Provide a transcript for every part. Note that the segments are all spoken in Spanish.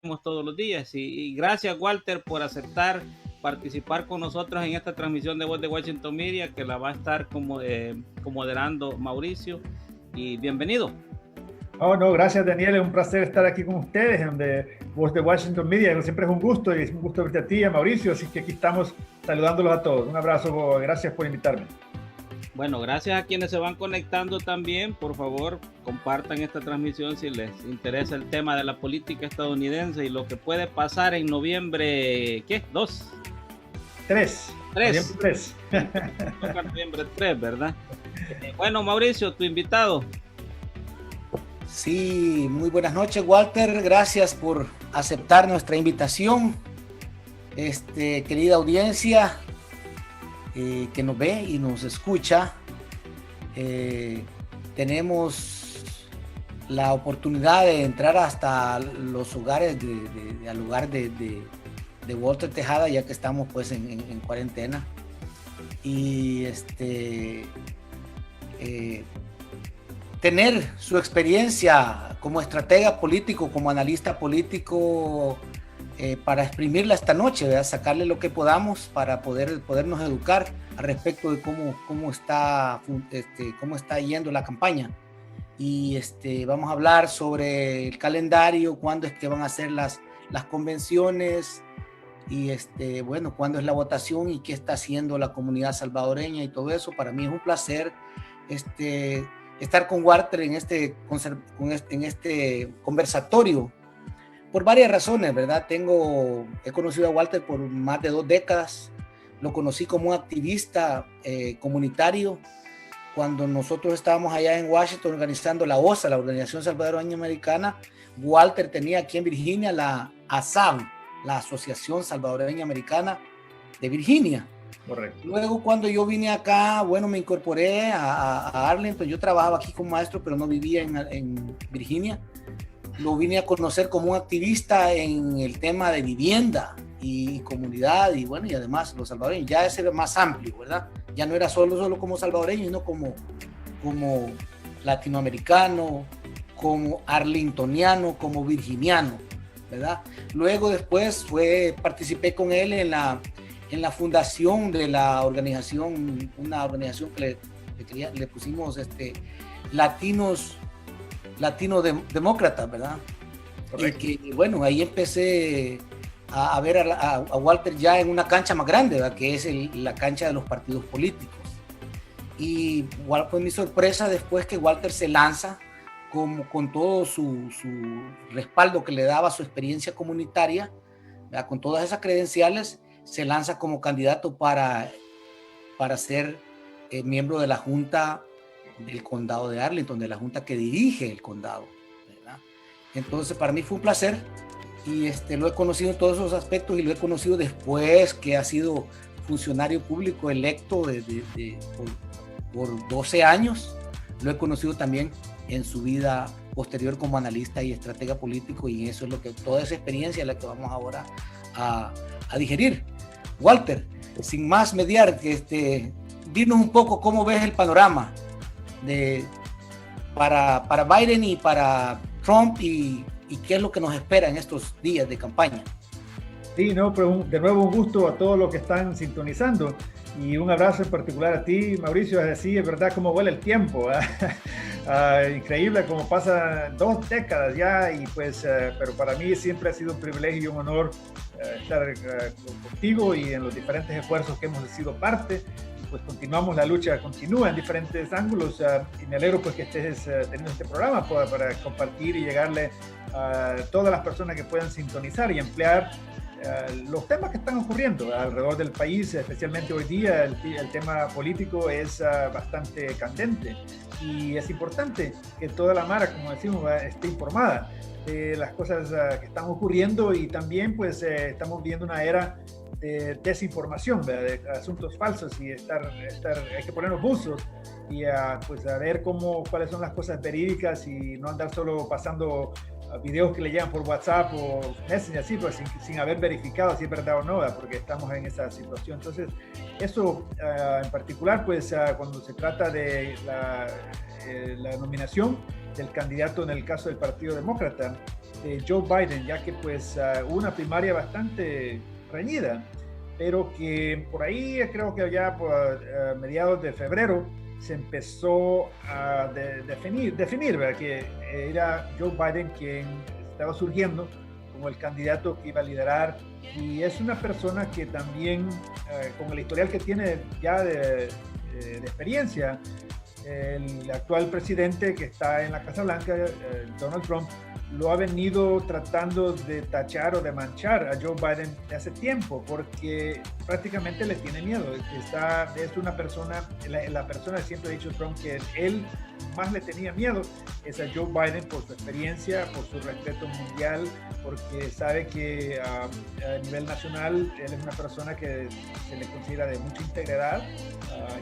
todos los días. Y gracias, Walter, por aceptar participar con nosotros en esta transmisión de Voz de Washington Media, que la va a estar como moderando Mauricio. Y bienvenido. Oh, no, gracias, Daniel. Es un placer estar aquí con ustedes en Voz de Washington Media. Siempre es un gusto, y es un gusto verte a ti y a Mauricio. Así que aquí estamos saludándolos a todos. Un abrazo, gracias por invitarme. Bueno, gracias a quienes se van conectando también. Por favor, compartan esta transmisión si les interesa el tema de la política estadounidense y lo que puede pasar en noviembre, ¿qué? ¿2? 3. Noviembre 3, ¿verdad? Bueno, Mauricio, tu invitado. Sí, muy buenas noches, Walter. Gracias por aceptar nuestra invitación. Querida audiencia que nos ve y nos escucha, tenemos la oportunidad de entrar hasta los hogares al lugar de Walter Tejada, ya que estamos pues en cuarentena, y tener su experiencia como estratega político, como analista político, para exprimirla esta noche, ¿verdad? Sacarle lo que podamos para podernos educar al respecto de cómo está yendo la campaña. Y vamos a hablar sobre el calendario, cuándo es que van a ser las convenciones, y bueno, cuándo es la votación y qué está haciendo la comunidad salvadoreña y todo eso. Para mí es un placer estar con Walter en este conversatorio, por varias razones, ¿verdad? He conocido a Walter por más de 2 décadas. Lo conocí como un activista comunitario cuando nosotros estábamos allá en Washington organizando la OSA, la Organización Salvadoreña Americana. Walter tenía aquí en Virginia la ASAM, la Asociación Salvadoreña Americana de Virginia. Correcto. Luego, cuando yo vine acá, bueno, me incorporé a Arlington. Yo trabajaba aquí como maestro, pero no vivía en Virginia. Lo vine a conocer como un activista en el tema de vivienda y comunidad, y bueno, y además los salvadoreños. Ya ese era más amplio, ¿verdad? Ya no era solo como salvadoreño, sino como latinoamericano, como arlingtoniano, como virginiano, ¿verdad? Luego después participé con él en la fundación de la organización, una organización que le pusimos Latino Demócratas, ¿verdad? Correcto. Y que, bueno, ahí empecé a ver a Walter ya en una cancha más grande, ¿verdad? Que es la cancha de los partidos políticos. Y igual fue mi sorpresa después que Walter se lanza con todo su respaldo que le daba su experiencia comunitaria, ¿verdad? Con todas esas credenciales, se lanza como candidato para ser miembro de la Junta del condado de Arlington, de la junta que dirige el condado, ¿verdad? Entonces, para mí fue un placer, y lo he conocido en todos esos aspectos, y lo he conocido después que ha sido funcionario público electo por 12 años. Lo he conocido también en su vida posterior como analista y estratega político, y eso es toda esa experiencia es la que vamos ahora a digerir. Walter, sin más mediar, dinos un poco cómo ves el panorama para Biden y para Trump, y qué es lo que nos espera en estos días de campaña. Sí, no, pues de nuevo un gusto a todos los que están sintonizando, y un abrazo en particular a ti, Mauricio. Así es verdad cómo vuela el tiempo, increíble cómo pasan 2 décadas ya, y pues, pero para mí siempre ha sido un privilegio y un honor estar contigo y en los diferentes esfuerzos que hemos sido parte. Pues continuamos, la lucha continúa en diferentes ángulos, y me alegro pues que estés teniendo este programa para compartir y llegarle a todas las personas que puedan sintonizar y emplear los temas que están ocurriendo alrededor del país. Especialmente hoy día el tema político es bastante candente, y es importante que toda la mara, como decimos, esté informada de las cosas que están ocurriendo, y también pues estamos viendo una era de desinformación, ¿verdad? De asuntos falsos, y hay que ponernos buzos y pues a ver cuáles son las cosas verídicas, y no andar solo pasando videos que le llegan por WhatsApp o Messenger, así, pues sin haber verificado si es verdad o no, ¿verdad? Porque estamos en esa situación. Entonces, eso en particular, pues cuando se trata de la nominación del candidato en el caso del Partido Demócrata, de Joe Biden, ya que pues hubo una primaria bastante reñida, pero que por ahí creo que ya por mediados de febrero se empezó a definir, ¿verdad? Que era Joe Biden quien estaba surgiendo como el candidato que iba a liderar, y es una persona que también, con el historial que tiene ya de experiencia, el actual presidente que está en la Casa Blanca, Donald Trump, lo ha venido tratando de tachar o de manchar a Joe Biden de hace tiempo, porque prácticamente le tiene miedo. Es una persona, la persona siempre ha dicho Trump que él más le tenía miedo es a Joe Biden por su experiencia, por su respeto mundial, porque sabe que a nivel nacional él es una persona que se le considera de mucha integridad,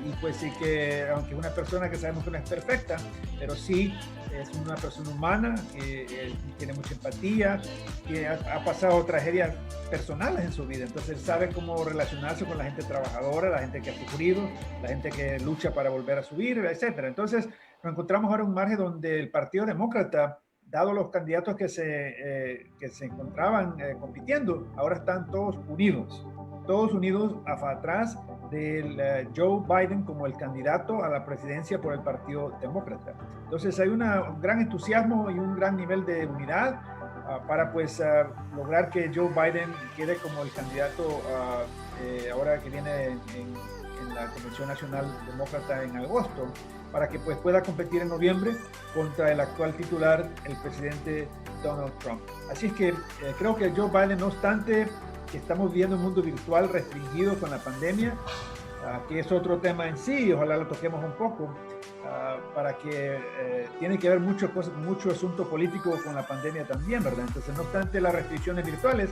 y pues sí que, aunque es una persona que sabemos que no es perfecta, pero sí es una persona humana que tiene mucha empatía, que ha pasado tragedias personales en su vida, entonces él sabe cómo relacionarse con la gente trabajadora, la gente que ha sufrido, la gente que lucha para volver a subir, etcétera. Entonces nos encontramos ahora en un margen donde el Partido Demócrata, dado los candidatos que se encontraban compitiendo, ahora están todos unidos atrás del Joe Biden como el candidato a la presidencia por el Partido Demócrata. Entonces hay un gran entusiasmo y un gran nivel de unidad para pues lograr que Joe Biden quede como el candidato ahora que viene en la Convención Nacional Demócrata en agosto, para que pues pueda competir en noviembre contra el actual titular, el presidente Donald Trump. Así es que creo que Joe Biden, no obstante que estamos viviendo un mundo virtual restringido con la pandemia, que es otro tema en sí, ojalá lo toquemos un poco, para que tiene que ver mucho asunto político con la pandemia también, ¿verdad? Entonces, no obstante las restricciones virtuales,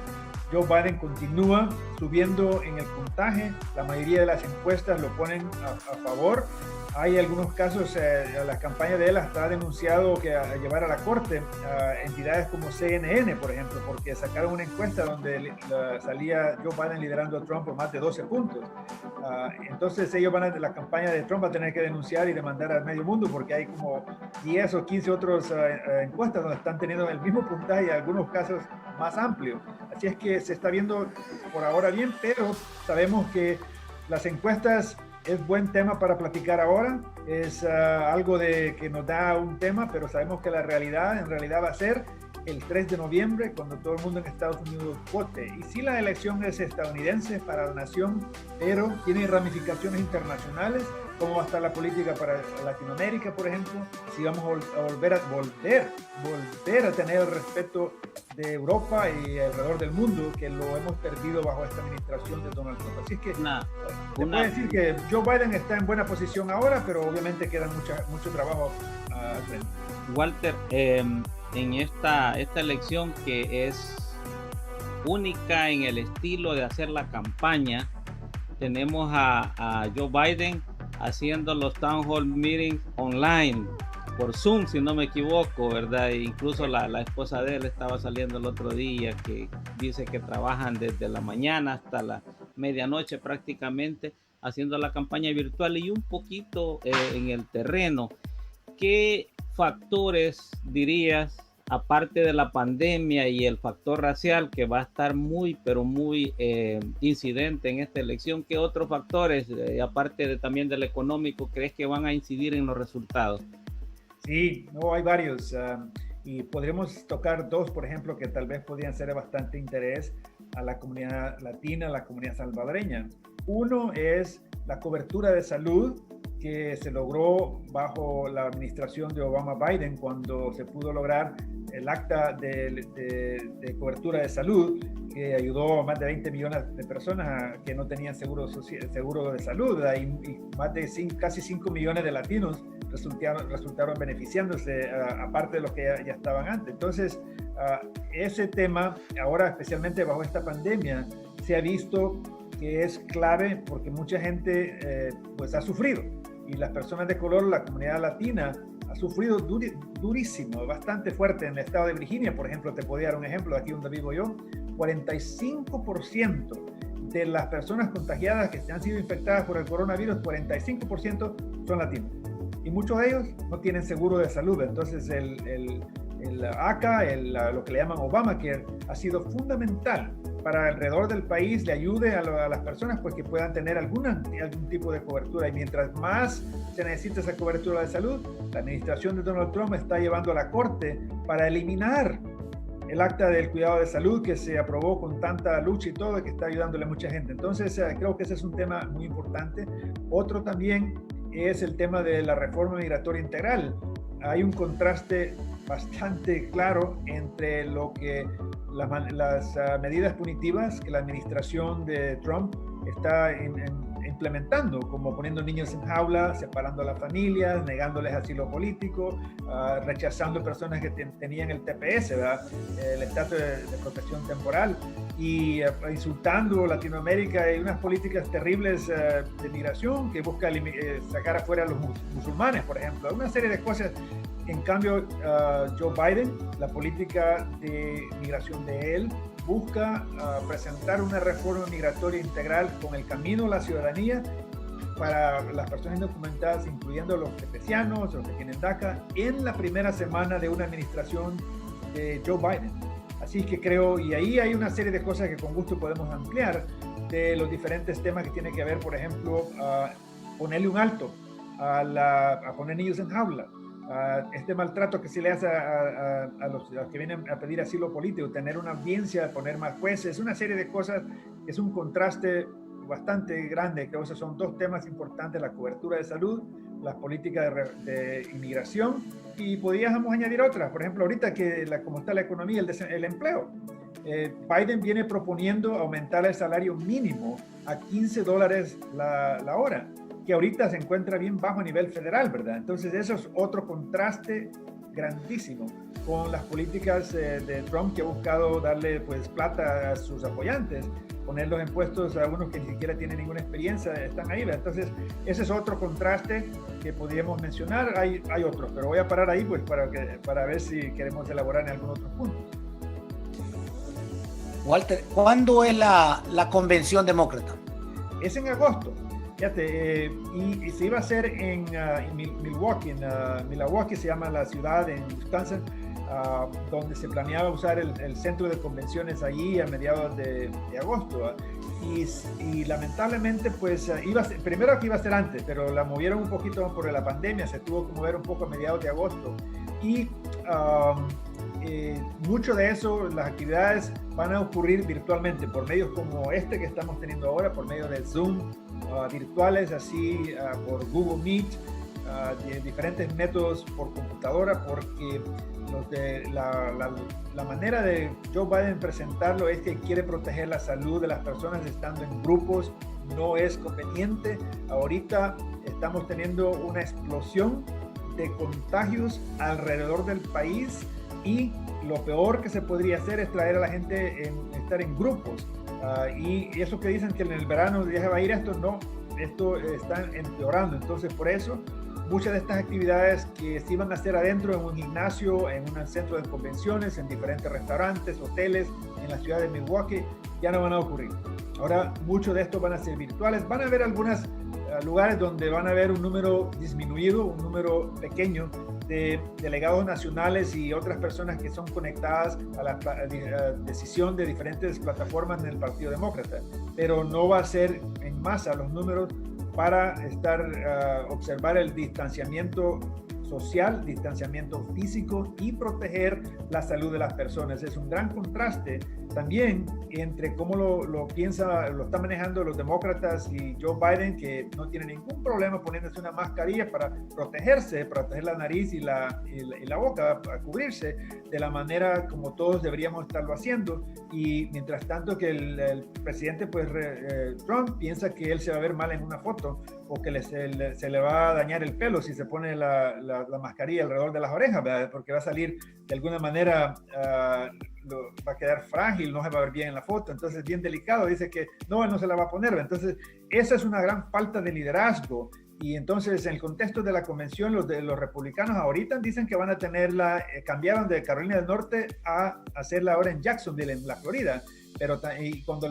Joe Biden continúa subiendo en el puntaje, la mayoría de las encuestas lo ponen a favor. Hay algunos casos, la campaña de él hasta ha denunciado que a llevar a la corte a entidades como CNN, por ejemplo, porque sacaron una encuesta donde salía Joe Biden liderando a Trump por más de 12 puntos. Entonces la campaña de Trump va a tener que denunciar y demandar al medio mundo, porque hay como 10 o 15 otras encuestas donde están teniendo el mismo puntaje y en algunos casos más amplio. Así es que se está viendo por ahora bien, pero sabemos que las encuestas es buen tema para platicar ahora, es algo que nos da un tema, pero sabemos que en realidad va a ser el 3 de noviembre, cuando todo el mundo en Estados Unidos vote. Y sí, la elección es estadounidense para la nación, pero tiene ramificaciones internacionales. ¿Cómo va a estar la política para Latinoamérica, por ejemplo? Si vamos a volver a tener el respeto de Europa y alrededor del mundo, que lo hemos perdido bajo esta administración de Donald Trump. Así que se puede decir que Joe Biden está en buena posición ahora, pero obviamente queda mucho trabajo al frente. Walter, en esta elección que es única en el estilo de hacer la campaña, tenemos a Joe Biden haciendo los town hall meetings online por Zoom, si no me equivoco, ¿verdad? E incluso la esposa de él estaba saliendo el otro día, que dice que trabajan desde la mañana hasta la medianoche prácticamente haciendo la campaña virtual y un poquito en el terreno. ¿Qué factores dirías, aparte de la pandemia y el factor racial, que va a estar muy incidente en esta elección? ¿Qué otros factores, aparte también del económico, crees que van a incidir en los resultados? Sí, hay varios, y podremos tocar dos, por ejemplo, que tal vez podrían ser de bastante interés a la comunidad latina, a la comunidad salvadoreña. Uno es la cobertura de salud que se logró bajo la administración de Obama-Biden, cuando se pudo lograr el acta de cobertura de salud, que ayudó a más de 20 millones de personas que no tenían seguro de salud, y más de casi 5 millones de latinos resultaron beneficiándose, aparte de los que ya estaban antes. Entonces, ese tema, ahora especialmente bajo esta pandemia, se ha visto que es clave porque mucha gente pues ha sufrido, y las personas de color, la comunidad latina, ha sufrido durísimo, bastante fuerte. En el estado de Virginia, por ejemplo, te podría dar un ejemplo, aquí donde vivo yo, 45% de las personas contagiadas que han sido infectadas por el coronavirus, 45% son latinos. Y muchos de ellos no tienen seguro de salud. Entonces, el ACA, lo que le llaman Obamacare, ha sido fundamental para alrededor del país, le ayude a las personas pues, que puedan tener algún tipo de cobertura. Y mientras más se necesita esa cobertura de salud, la administración de Donald Trump está llevando a la corte para eliminar el acta del cuidado de salud que se aprobó con tanta lucha y todo, que está ayudándole a mucha gente. Entonces, creo que ese es un tema muy importante. Otro también es el tema de la reforma migratoria integral. Hay un contraste bastante claro entre lo que las medidas punitivas que la administración de Trump está implementando, como poniendo niños en jaula, separando a las familias, negándoles asilo político, rechazando personas que tenían el TPS, ¿verdad? El estatus de protección temporal, y insultando Latinoamérica. Hay unas políticas terribles de migración que busca sacar afuera a los musulmanes, por ejemplo. Una serie de cosas. En cambio, Joe Biden, la política de migración de él, busca presentar una reforma migratoria integral con el camino a la ciudadanía para las personas indocumentadas, incluyendo los tepecianos, los que tienen DACA, en la primera semana de una administración de Joe Biden. Así que creo, y ahí hay una serie de cosas que con gusto podemos ampliar, de los diferentes temas que tienen que ver, por ejemplo, ponerle un alto a poner niños en jaula. Este maltrato que se le hace a los que vienen a pedir asilo político, tener una audiencia, poner más jueces, una serie de cosas. Es un contraste bastante grande. Creo que esos son dos temas importantes: la cobertura de salud, las políticas de inmigración, y podríamos añadir otras. Por ejemplo, ahorita como está la economía, el empleo. Biden viene proponiendo aumentar el salario mínimo a $15 la hora, que ahorita se encuentra bien bajo a nivel federal, ¿verdad? Entonces eso es otro contraste grandísimo con las políticas de Trump, que ha buscado darle pues plata a sus apoyantes, poner los impuestos a unos que ni siquiera tienen ninguna experiencia, están ahí, ¿verdad? Entonces ese es otro contraste que podríamos mencionar. Hay otros, pero voy a parar ahí pues para ver si queremos elaborar en algún otro punto. Walter, ¿cuándo es la convención demócrata? Es en agosto. Fíjate, y se iba a hacer en Milwaukee. Milwaukee se llama la ciudad en Wisconsin, donde se planeaba usar el centro de convenciones allí a mediados de agosto. Y lamentablemente, pues, primero que iba a ser antes, pero la movieron un poquito por la pandemia, se tuvo que mover un poco a mediados de agosto. Y mucho de eso, las actividades van a ocurrir virtualmente, por medios como este que estamos teniendo ahora, por medio de Zoom, virtuales, así por Google Meet, diferentes métodos por computadora, porque la manera de Joe Biden presentarlo es que quiere proteger la salud de las personas estando en grupos. No es conveniente. Ahorita estamos teniendo una explosión de contagios alrededor del país, y lo peor que se podría hacer es traer a la gente estar en grupos. Y eso que dicen que en el verano ya se va a ir esto está empeorando. Entonces, por eso, muchas de estas actividades que se iban a hacer adentro en un gimnasio, en un centro de convenciones, en diferentes restaurantes, hoteles, en la ciudad de Milwaukee, ya no van a ocurrir. Ahora, muchos de estos van a ser virtuales. Van a haber algunos lugares donde van a haber un número disminuido, un número pequeño de delegados nacionales y otras personas que son conectadas a la decisión de diferentes plataformas en el Partido Demócrata, pero no va a ser en masa los números para observar el distanciamiento social, distanciamiento físico y proteger la salud de las personas. Es un gran contraste también entre cómo lo están manejando los demócratas y Joe Biden, que no tiene ningún problema poniéndose una mascarilla para protegerse, proteger la nariz y la boca, para cubrirse de la manera como todos deberíamos estarlo haciendo. Y mientras tanto que el presidente Trump piensa que él se va a ver mal en una foto, o que se le va a dañar el pelo si se pone la mascarilla alrededor de las orejas, ¿verdad? Porque va a salir de alguna manera, va a quedar frágil, no se va a ver bien en la foto. Entonces, bien delicado, dice que no se la va a poner, ¿verdad? Entonces, esa es una gran falta de liderazgo. Y entonces, en el contexto de la convención, los republicanos ahorita dicen que van a tenerla, cambiaron de Carolina del Norte a hacerla ahora en Jacksonville, en la Florida. Pero cuando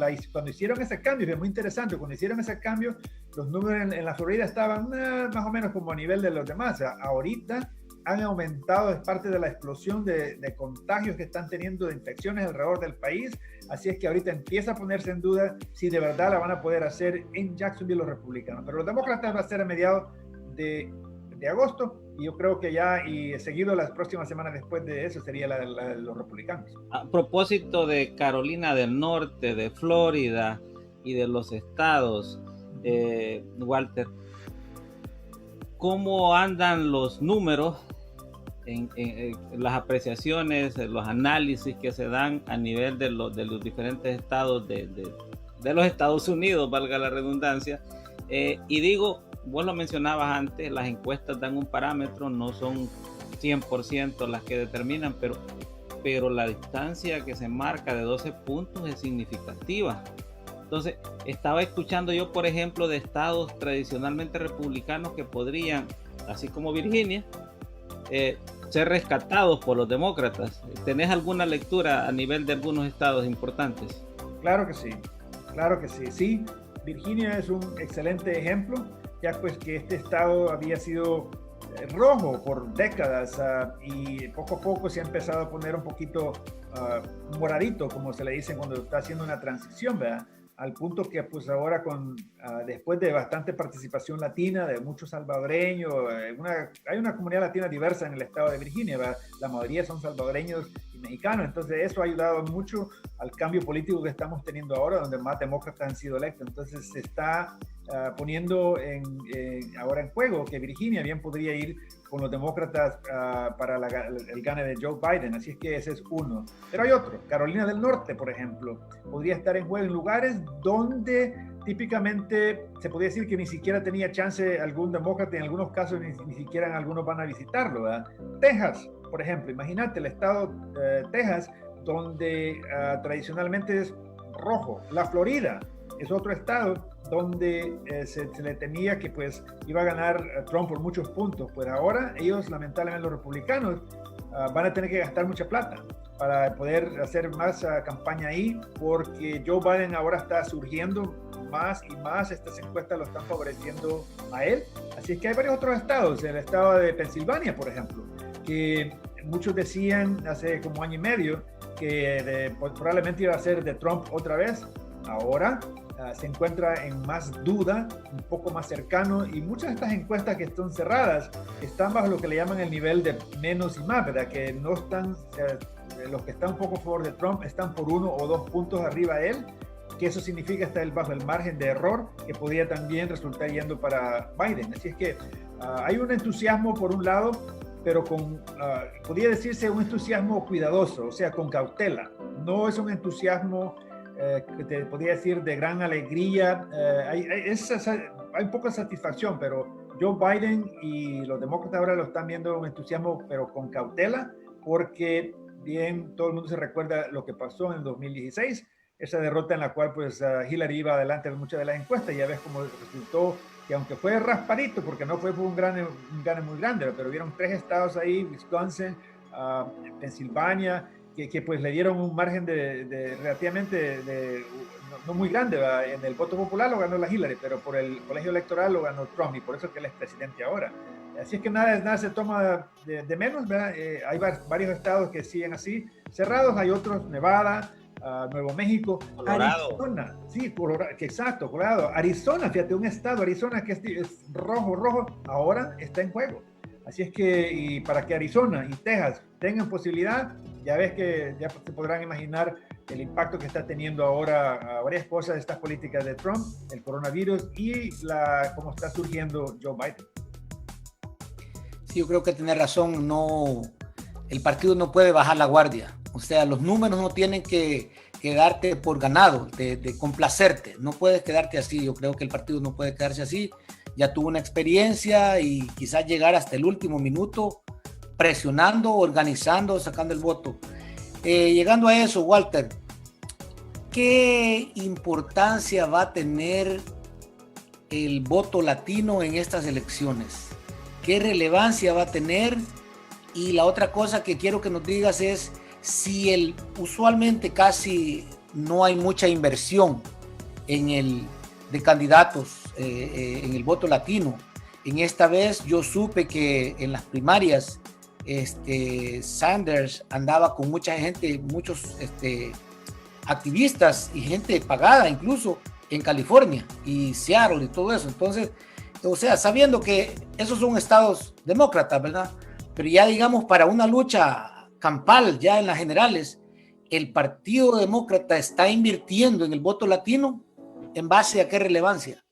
hicieron ese cambio, es muy interesante, cuando hicieron ese cambio, los números en la Florida estaban más o menos como a nivel de los demás. O sea, ahorita han aumentado, es parte de la explosión de contagios que están teniendo, de infecciones alrededor del país. Así es que ahorita empieza a ponerse en duda si de verdad la van a poder hacer en Jacksonville los republicanos. Pero los demócratas va a ser a mediados de agosto, y yo creo que ya, y seguido las próximas semanas después de eso, sería los republicanos. A propósito de Carolina del Norte, de Florida y de los estados, Walter, ¿cómo andan los números en las apreciaciones, los análisis que se dan a nivel de los diferentes estados de los Estados Unidos, valga la redundancia? Y digo, vos lo mencionabas antes, las encuestas dan un parámetro, no son 100% las que determinan, pero la distancia que se marca de 12 puntos es significativa. Entonces, estaba escuchando yo, por ejemplo, de estados tradicionalmente republicanos que podrían, así como Virginia, ser rescatados por los demócratas. ¿Tenés alguna lectura a nivel de algunos estados importantes? Claro que sí, claro que sí. Sí, Virginia es un excelente ejemplo, ya pues que este estado había sido rojo por décadas, y poco a poco se ha empezado a poner un poquito moradito, como se le dice cuando está haciendo una transición, ¿verdad? Al punto que pues ahora después de bastante participación latina, de muchos salvadoreños, hay una comunidad latina diversa en el estado de Virginia, ¿verdad? La mayoría son salvadoreños y mexicanos, entonces eso ha ayudado mucho al cambio político que estamos teniendo ahora, donde más demócratas han sido electos. Entonces se está poniendo ahora en juego que Virginia bien podría ir con los demócratas para el gane de Joe Biden, así es que ese es uno. Pero hay otro, Carolina del Norte, por ejemplo, podría estar en juego en lugares donde típicamente se podría decir que ni siquiera tenía chance algún demócrata, en algunos casos ni siquiera algunos van a visitarlo, ¿verdad? Texas, por ejemplo, imagínate el estado de Texas, donde tradicionalmente es rojo. La Florida es otro estado donde se le temía que pues iba a ganar Trump por muchos puntos. Pues ahora ellos, lamentablemente los republicanos, van a tener que gastar mucha plata para poder hacer más campaña ahí, porque Joe Biden ahora está surgiendo más y más, estas encuestas lo están favoreciendo a él. Así es que hay varios otros estados, el estado de Pensilvania, por ejemplo, que muchos decían hace como año y medio que probablemente iba a ser de Trump otra vez. Ahora se encuentra en más duda, un poco más cercano, y muchas de estas encuestas que están cerradas están bajo lo que le llaman el nivel de menos y más, ¿verdad? Que no están, los que están un poco a favor de Trump están por 1 o 2 puntos arriba de él, que eso significa estar bajo el margen de error que podría también resultar yendo para Biden. Así es que hay un entusiasmo por un lado, pero podría decirse un entusiasmo cuidadoso, o sea, con cautela. No es un entusiasmo que te podría decir de gran alegría. Hay poca satisfacción, pero Joe Biden y los demócratas ahora lo están viendo con entusiasmo, pero con cautela, porque bien todo el mundo se recuerda lo que pasó en el 2016, esa derrota en la cual pues Hillary iba adelante en muchas de las encuestas. Ya ves cómo resultó, que aunque fue raspadito, porque no fue un gane muy grande, pero vieron 3 estados ahí, Wisconsin, Pensilvania, que pues le dieron un margen de relativamente no muy grande, ¿verdad? En el voto popular lo ganó la Hillary, pero por el colegio electoral lo ganó Trump, y por eso es que él es presidente ahora. Así es que nada se toma de menos, ¿verdad? Hay varios estados que siguen así cerrados, hay otros, Nevada, Nuevo México, Colorado. Arizona, sí, Colorado, exacto, Colorado, Arizona, fíjate, un estado, Arizona que es rojo, ahora está en juego. Así es que, y para que Arizona y Texas tengan posibilidad, ya ves que ya se podrán imaginar el impacto que está teniendo ahora varias cosas de estas políticas de Trump, el coronavirus y cómo está surgiendo Joe Biden. Sí, yo creo que tiene razón, el partido no puede bajar la guardia. O sea, los números no tienen que quedarte por ganado, de complacerte. No puedes quedarte así. Yo creo que el partido no puede quedarse así. Ya tuvo una experiencia y quizás llegar hasta el último minuto presionando, organizando, sacando el voto. Llegando a eso, Walter, ¿qué importancia va a tener el voto latino en estas elecciones? ¿Qué relevancia va a tener? Y la otra cosa que quiero que nos digas es si usualmente casi no hay mucha inversión de candidatos en el voto latino. En esta vez yo supe que en las primarias Sanders andaba con mucha gente, muchos activistas y gente pagada incluso en California y Seattle y todo eso. Entonces, o sea, sabiendo que esos son estados demócratas, ¿verdad? Pero ya digamos para una lucha campal, ya en las generales, el Partido Demócrata está invirtiendo en el voto latino, ¿en base a qué relevancia?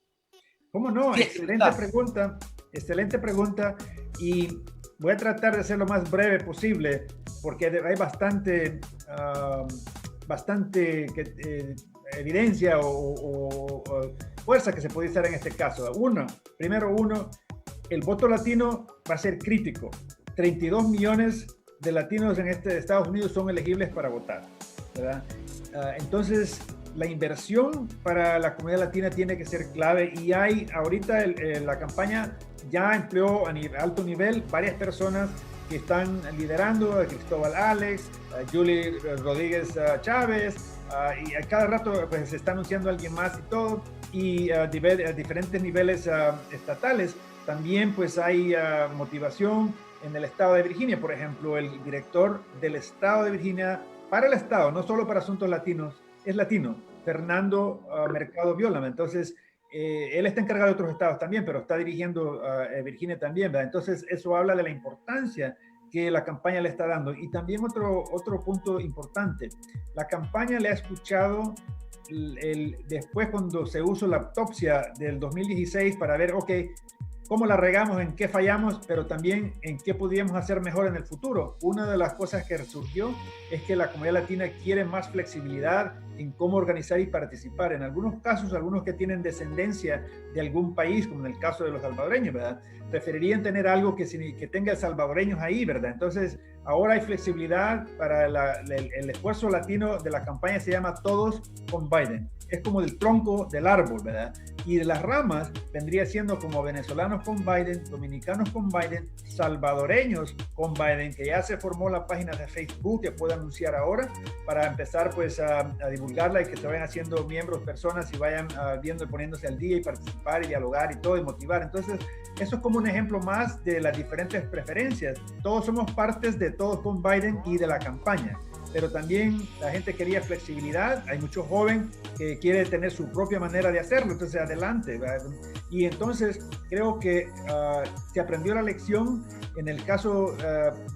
¿Cómo no? Excelente pregunta, y voy a tratar de ser lo más breve posible porque hay bastante evidencia o fuerza que se puede usar en este caso. Primero, el voto latino va a ser crítico. 32 millones de latinos en Estados Unidos son elegibles para votar, ¿verdad? Entonces, la inversión para la comunidad latina tiene que ser clave, y hay ahorita la campaña ya empleó a alto nivel varias personas que están liderando, a Cristóbal Alex, a Julie Rodríguez Chávez, y a cada rato pues, se está anunciando alguien más y todo, y a diferentes niveles estatales. También pues hay motivación en el estado de Virginia. Por ejemplo, el director del estado de Virginia para el estado, no solo para asuntos latinos, es latino, Fernando Mercado Viola. Entonces, él está encargado de otros estados también, pero está dirigiendo Virginia también, ¿verdad? Entonces, eso habla de la importancia que la campaña le está dando. Y también otro punto importante, la campaña le ha escuchado después cuando se usó la autopsia del 2016 para ver, ok, cómo la regamos, en qué fallamos, pero también en qué podríamos hacer mejor en el futuro. Una de las cosas que surgió es que la comunidad latina quiere más flexibilidad en cómo organizar y participar. En algunos casos, algunos que tienen descendencia de algún país, como en el caso de los salvadoreños, ¿verdad?, preferirían tener algo que tenga salvadoreños ahí, ¿verdad? Entonces, ahora hay flexibilidad para el esfuerzo latino de la campaña. Se llama Todos con Biden. Es como del tronco del árbol, ¿verdad? Y de las ramas vendría siendo como venezolanos con Biden, dominicanos con Biden, salvadoreños con Biden, que ya se formó la página de Facebook que puedo anunciar ahora para empezar pues a divulgarla y que se vayan haciendo miembros, personas, y vayan viendo y poniéndose al día y participar y dialogar y todo y motivar. Entonces, eso es como un ejemplo más de las diferentes preferencias. Todos somos partes de Todos con Biden y de la campaña, pero también la gente quería flexibilidad. Hay mucho joven que quiere tener su propia manera de hacerlo, entonces adelante, ¿verdad? Y entonces creo que se aprendió la lección en el caso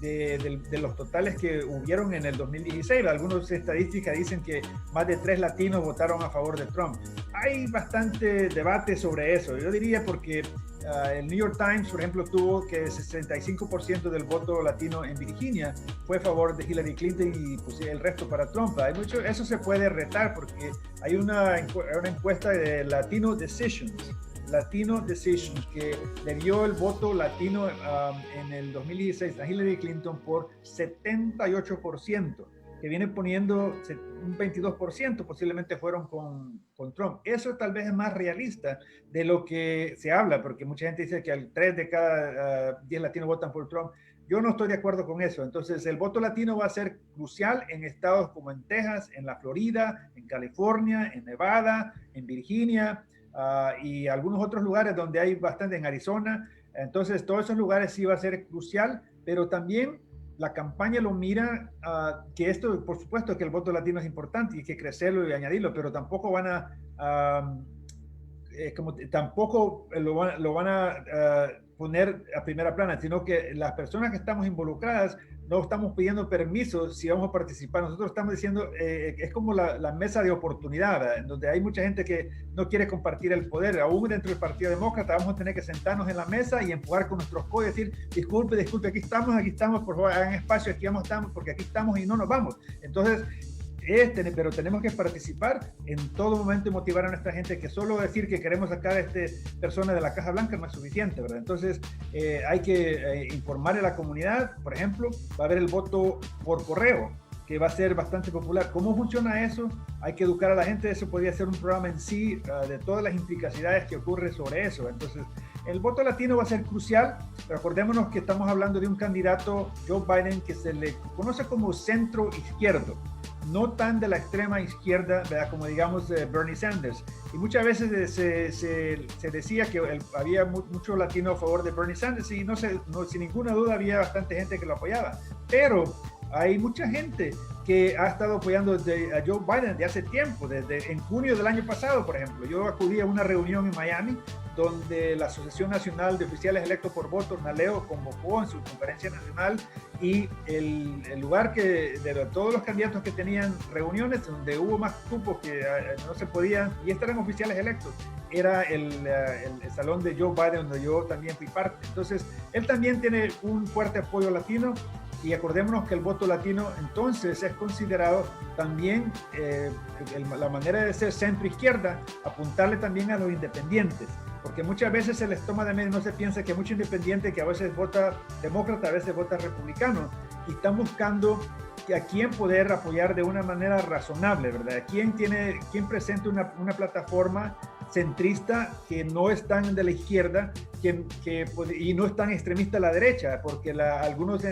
de los totales que hubieron en el 2016. Algunas estadísticas dicen que más de 3 latinos votaron a favor de Trump. Hay bastante debate sobre eso. Yo diría porque el New York Times, por ejemplo, tuvo que 65% del voto latino en Virginia fue a favor de Hillary Clinton y pues, el resto para Trump. Hay mucho, eso se puede retar porque hay una encuesta de Latino Decisions, que le dio el voto latino en el 2016 a Hillary Clinton por 78%. Que viene poniendo un 22%, posiblemente fueron con Trump. Eso tal vez es más realista de lo que se habla, porque mucha gente dice que 3 de cada 10 latinos votan por Trump. Yo no estoy de acuerdo con eso. Entonces, el voto latino va a ser crucial en estados como en Texas, en la Florida, en California, en Nevada, en Virginia, y algunos otros lugares donde hay bastante, en Arizona. Entonces, todos esos lugares sí va a ser crucial, pero también la campaña lo mira, que esto, por supuesto que el voto latino es importante y hay que crecerlo y añadirlo, pero tampoco van tampoco lo van a poner a primera plana, sino que las personas que estamos involucradas no estamos pidiendo permiso si vamos a participar. Nosotros estamos diciendo, es como la mesa de oportunidad, ¿verdad?, en donde hay mucha gente que no quiere compartir el poder. Aún dentro del Partido Demócrata vamos a tener que sentarnos en la mesa y empujar con nuestros codos y decir, disculpe, aquí estamos, por favor, hagan espacio, estamos, porque aquí estamos y no nos vamos. Entonces, pero tenemos que participar en todo momento y motivar a nuestra gente, que solo decir que queremos sacar a persona de la Caja Blanca no es suficiente, ¿verdad? Entonces hay que informar a la comunidad. Por ejemplo, va a haber el voto por correo, que va a ser bastante popular. ¿Cómo funciona eso? Hay que educar a la gente. Eso podría ser un programa en sí, de todas las implicaciones que ocurren sobre eso. Entonces, el voto latino va a ser crucial. Recordémonos que estamos hablando de un candidato, Joe Biden, que se le conoce como centro izquierdo. no tan de la extrema izquierda, ¿verdad? Como digamos Bernie Sanders. Y muchas veces se decía que había mucho latino a favor de Bernie Sanders y sin ninguna duda había bastante gente que lo apoyaba. Pero hay mucha gente que ha estado apoyando a Joe Biden desde hace tiempo, desde en junio del año pasado, por ejemplo. Yo acudí a una reunión en Miami donde la Asociación Nacional de Oficiales Electos por Voto, NALEO, convocó en su conferencia nacional, y el lugar que de todos los candidatos que tenían reuniones, donde hubo más cupos que no se podían, y estos eran oficiales electos, era el salón de Joe Biden, donde yo también fui parte. Entonces, él también tiene un fuerte apoyo latino. Y acordémonos que el voto latino entonces es considerado también la manera de ser centro-izquierda, apuntarle también a los independientes, porque muchas veces se les toma de menos, no se piensa que mucho independiente que a veces vota demócrata, a veces vota republicano, y están buscando a quién poder apoyar de una manera razonable, ¿verdad? ¿Quién presenta una plataforma centrista que no están de la izquierda y no están extremista a la derecha, porque algunos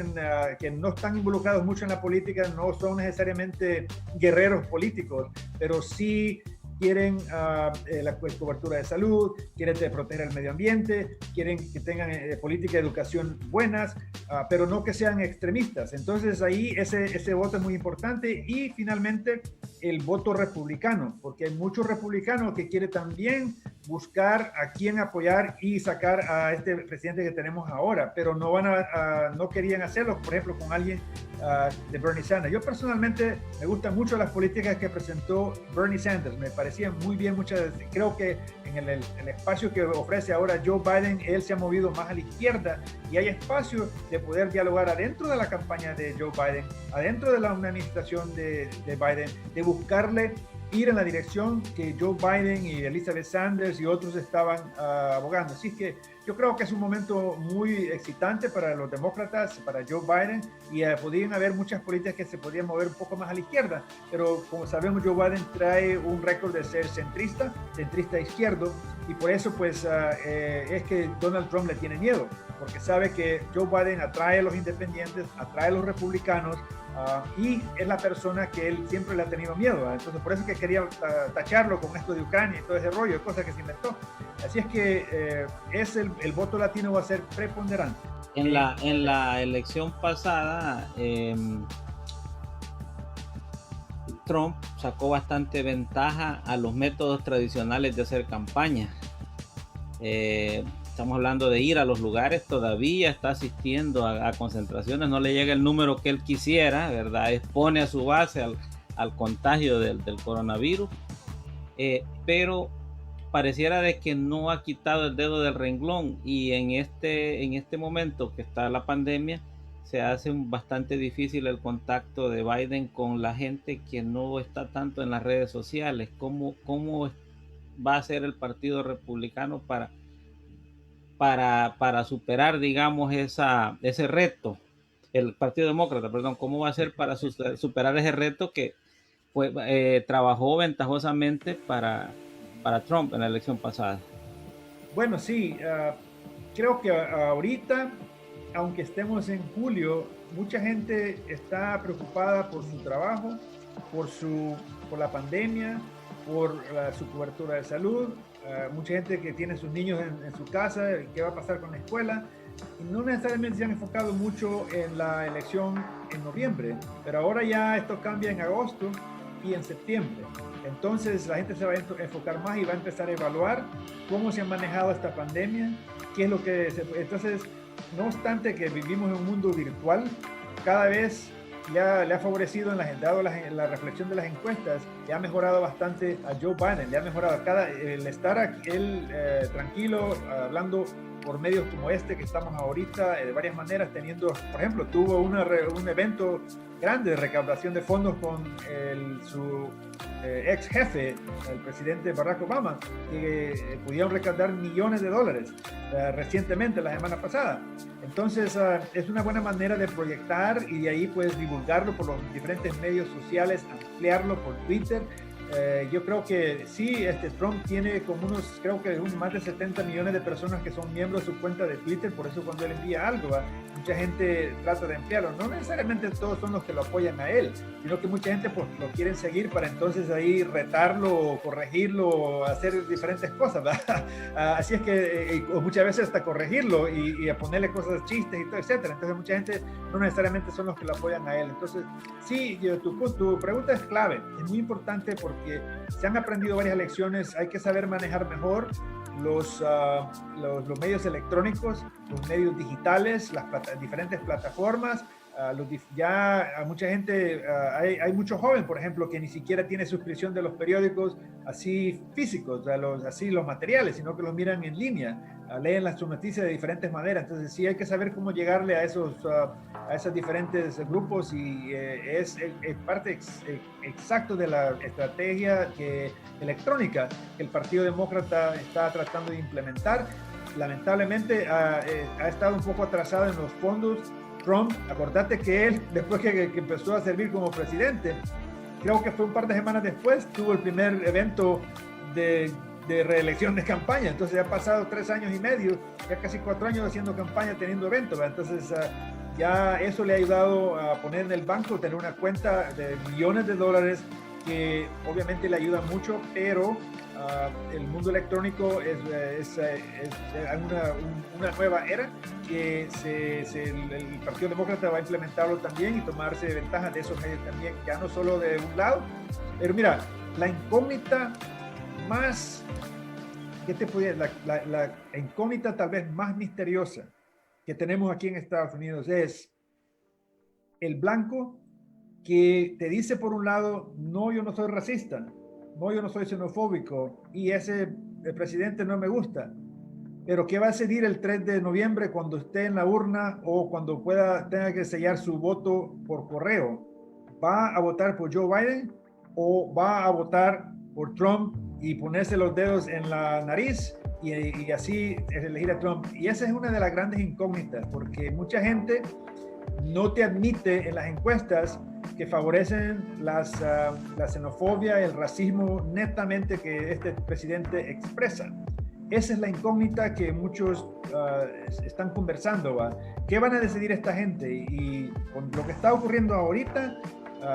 que no están involucrados mucho en la política no son necesariamente guerreros políticos, pero sí quieren la cobertura de salud, quieren proteger el medio ambiente, quieren que tengan política de educación buenas, pero no que sean extremistas. Entonces ahí ese voto es muy importante. Y finalmente el voto republicano, porque hay muchos republicanos que quieren también buscar a quién apoyar y sacar a este presidente que tenemos ahora, pero no querían hacerlo, por ejemplo, con alguien de Bernie Sanders. Yo personalmente me gustan mucho las políticas que presentó Bernie Sanders, me parecían muy bien creo que en el espacio que ofrece ahora Joe Biden, él se ha movido más a la izquierda, y hay espacio de poder dialogar adentro de la campaña de Joe Biden, adentro de una administración de Biden, de buscarle ir en la dirección que Joe Biden y Elizabeth Sanders y otros estaban abogando. Así que yo creo que es un momento muy excitante para los demócratas, para Joe Biden, y podrían haber muchas políticas que se podrían mover un poco más a la izquierda, pero como sabemos, Joe Biden trae un récord de ser centrista izquierdo, y por eso pues es que Donald Trump le tiene miedo, porque sabe que Joe Biden atrae a los independientes, atrae a los republicanos, y es la persona que él siempre le ha tenido miedo. Entonces por eso es que quería tacharlo con esto de Ucrania y todo ese rollo, cosas que se inventó. Así es que el voto latino va a ser preponderante. En la elección pasada, Trump sacó bastante ventaja a los métodos tradicionales de hacer campaña. Estamos hablando de ir a los lugares, todavía está asistiendo a concentraciones, no le llega el número que él quisiera, ¿verdad? Expone a su base al contagio del coronavirus, pero pareciera de que no ha quitado el dedo del renglón, y en este momento que está la pandemia, se hace bastante difícil el contacto de Biden con la gente que no está tanto en las redes sociales. ¿Cómo va a ser el Partido Republicano para superar, digamos, ese reto? El Partido Demócrata, perdón, ¿cómo va a ser para superar ese reto que trabajó ventajosamente para Trump en la elección pasada? Bueno, sí, creo que ahorita, aunque estemos en julio, mucha gente está preocupada por su trabajo, por la pandemia, por su cobertura de salud. Mucha gente que tiene sus niños en su casa, qué va a pasar con la escuela, y no necesariamente se han enfocado mucho en la elección en noviembre, pero ahora ya esto cambia en agosto y en septiembre. Entonces la gente se va a enfocar más y va a empezar a evaluar cómo se ha manejado esta pandemia, qué es lo que entonces, no obstante que vivimos en un mundo virtual, cada vez le ha favorecido, dado la reflexión de las encuestas, le ha mejorado bastante a Joe Biden, le ha mejorado el estar él tranquilo, hablando por medios como este que estamos ahorita, de varias maneras, por ejemplo, tuvo un evento grande de recaudación de fondos con su ex jefe, el presidente Barack Obama, que pudieron recaudar millones de dólares recientemente, la semana pasada. Entonces es una buena manera de proyectar y de ahí pues divulgarlo por los diferentes medios sociales, ampliarlo por Twitter, Yo creo que sí, Trump tiene como creo que más de 70 millones de personas que son miembros de su cuenta de Twitter, por eso cuando él envía algo, mucha gente trata de emplearlo. No necesariamente todos son los que lo apoyan a él, sino que mucha gente pues lo quieren seguir para entonces ahí retarlo, corregirlo, hacer diferentes cosas, ¿verdad? Así es que o muchas veces hasta corregirlo y a ponerle cosas, chistes y todo, etcétera. Entonces mucha gente no necesariamente son los que lo apoyan a él. Entonces sí, tu pregunta es clave, es muy importante porque se han aprendido varias lecciones. Hay que saber manejar mejor los medios electrónicos, los medios digitales, las diferentes plataformas. Ya a mucha gente, hay muchos jóvenes, por ejemplo, que ni siquiera tiene suscripción de los periódicos así físicos, así los materiales, sino que los miran en línea, leen sus noticias de diferentes maneras. Entonces sí hay que saber cómo llegarle a esos diferentes grupos y es parte exacto de la estrategia electrónica que el Partido Demócrata está tratando de implementar. Lamentablemente ha estado un poco atrasado en los fondos. Trump, acordate que él, después que empezó a servir como presidente, creo que fue un par de semanas después, tuvo el primer evento de reelección de campaña. Entonces ya ha pasado 3 años y medio, ya casi 4 años haciendo campaña, teniendo eventos. Entonces ya eso le ha ayudado a poner en el banco, tener una cuenta de millones de dólares que obviamente le ayuda mucho, pero el mundo electrónico es una nueva era que el Partido Demócrata va a implementarlo también y tomarse ventaja de esos medios también, ya no solo de un lado. Pero mira, la incógnita más, ¿qué te podría decir? La incógnita tal vez más misteriosa que tenemos aquí en Estados Unidos es el blanco que te dice por un lado, no, yo no soy racista, no, yo no soy xenofóbico y ese presidente no me gusta, pero ¿qué va a decidir el 3 de noviembre cuando esté en la urna o cuando tenga que sellar su voto por correo? ¿Va a votar por Joe Biden o va a votar por Trump y ponerse los dedos en la nariz y así elegir a Trump? Y esa es una de las grandes incógnitas, porque mucha gente no te admite en las encuestas que favorecen la xenofobia, el racismo netamente que este presidente expresa. Esa es la incógnita que muchos están conversando. ¿Qué van a decidir esta gente? Y con lo que está ocurriendo ahorita,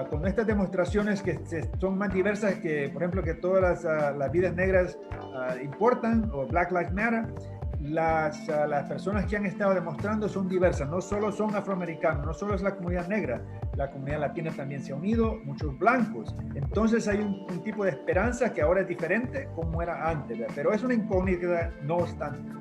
con estas demostraciones que son más diversas que, por ejemplo, que todas las vidas negras importan, o Black Lives Matter, las personas que han estado demostrando son diversas, no solo son afroamericanos, no solo es la comunidad negra, la comunidad latina también se ha unido, muchos blancos. Entonces hay un tipo de esperanza que ahora es diferente como era antes, ¿verdad? Pero es una incógnita no obstante.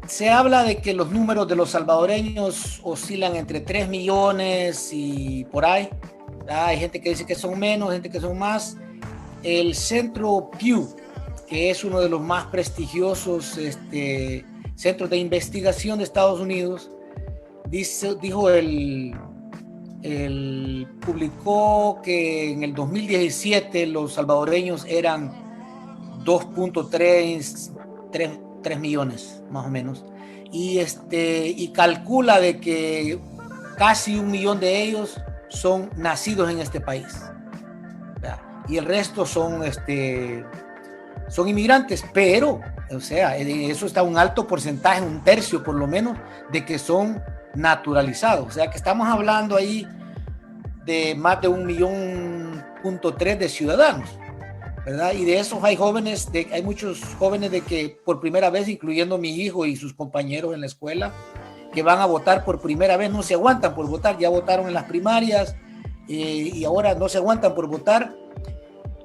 Se habla de que los números de los salvadoreños oscilan entre 3 millones y por ahí. Hay gente que dice que son menos, gente que son más. El Centro Pew, que es uno de los más prestigiosos centros de investigación de Estados Unidos, publicó que en el 2017 los salvadoreños eran 2.3 millones más o menos, y calcula de que casi 1 millón de ellos son nacidos en este país, ¿verdad? Y el resto son inmigrantes, pero, o sea, eso está un alto porcentaje, 1/3 por lo menos, de que son naturalizados. O sea, que estamos hablando ahí de más de 1.3 millones de ciudadanos, ¿verdad? Y de esos hay muchos jóvenes de que por primera vez, incluyendo mi hijo y sus compañeros en la escuela, que van a votar por primera vez, no se aguantan por votar, ya votaron en las primarias y ahora no se aguantan por votar.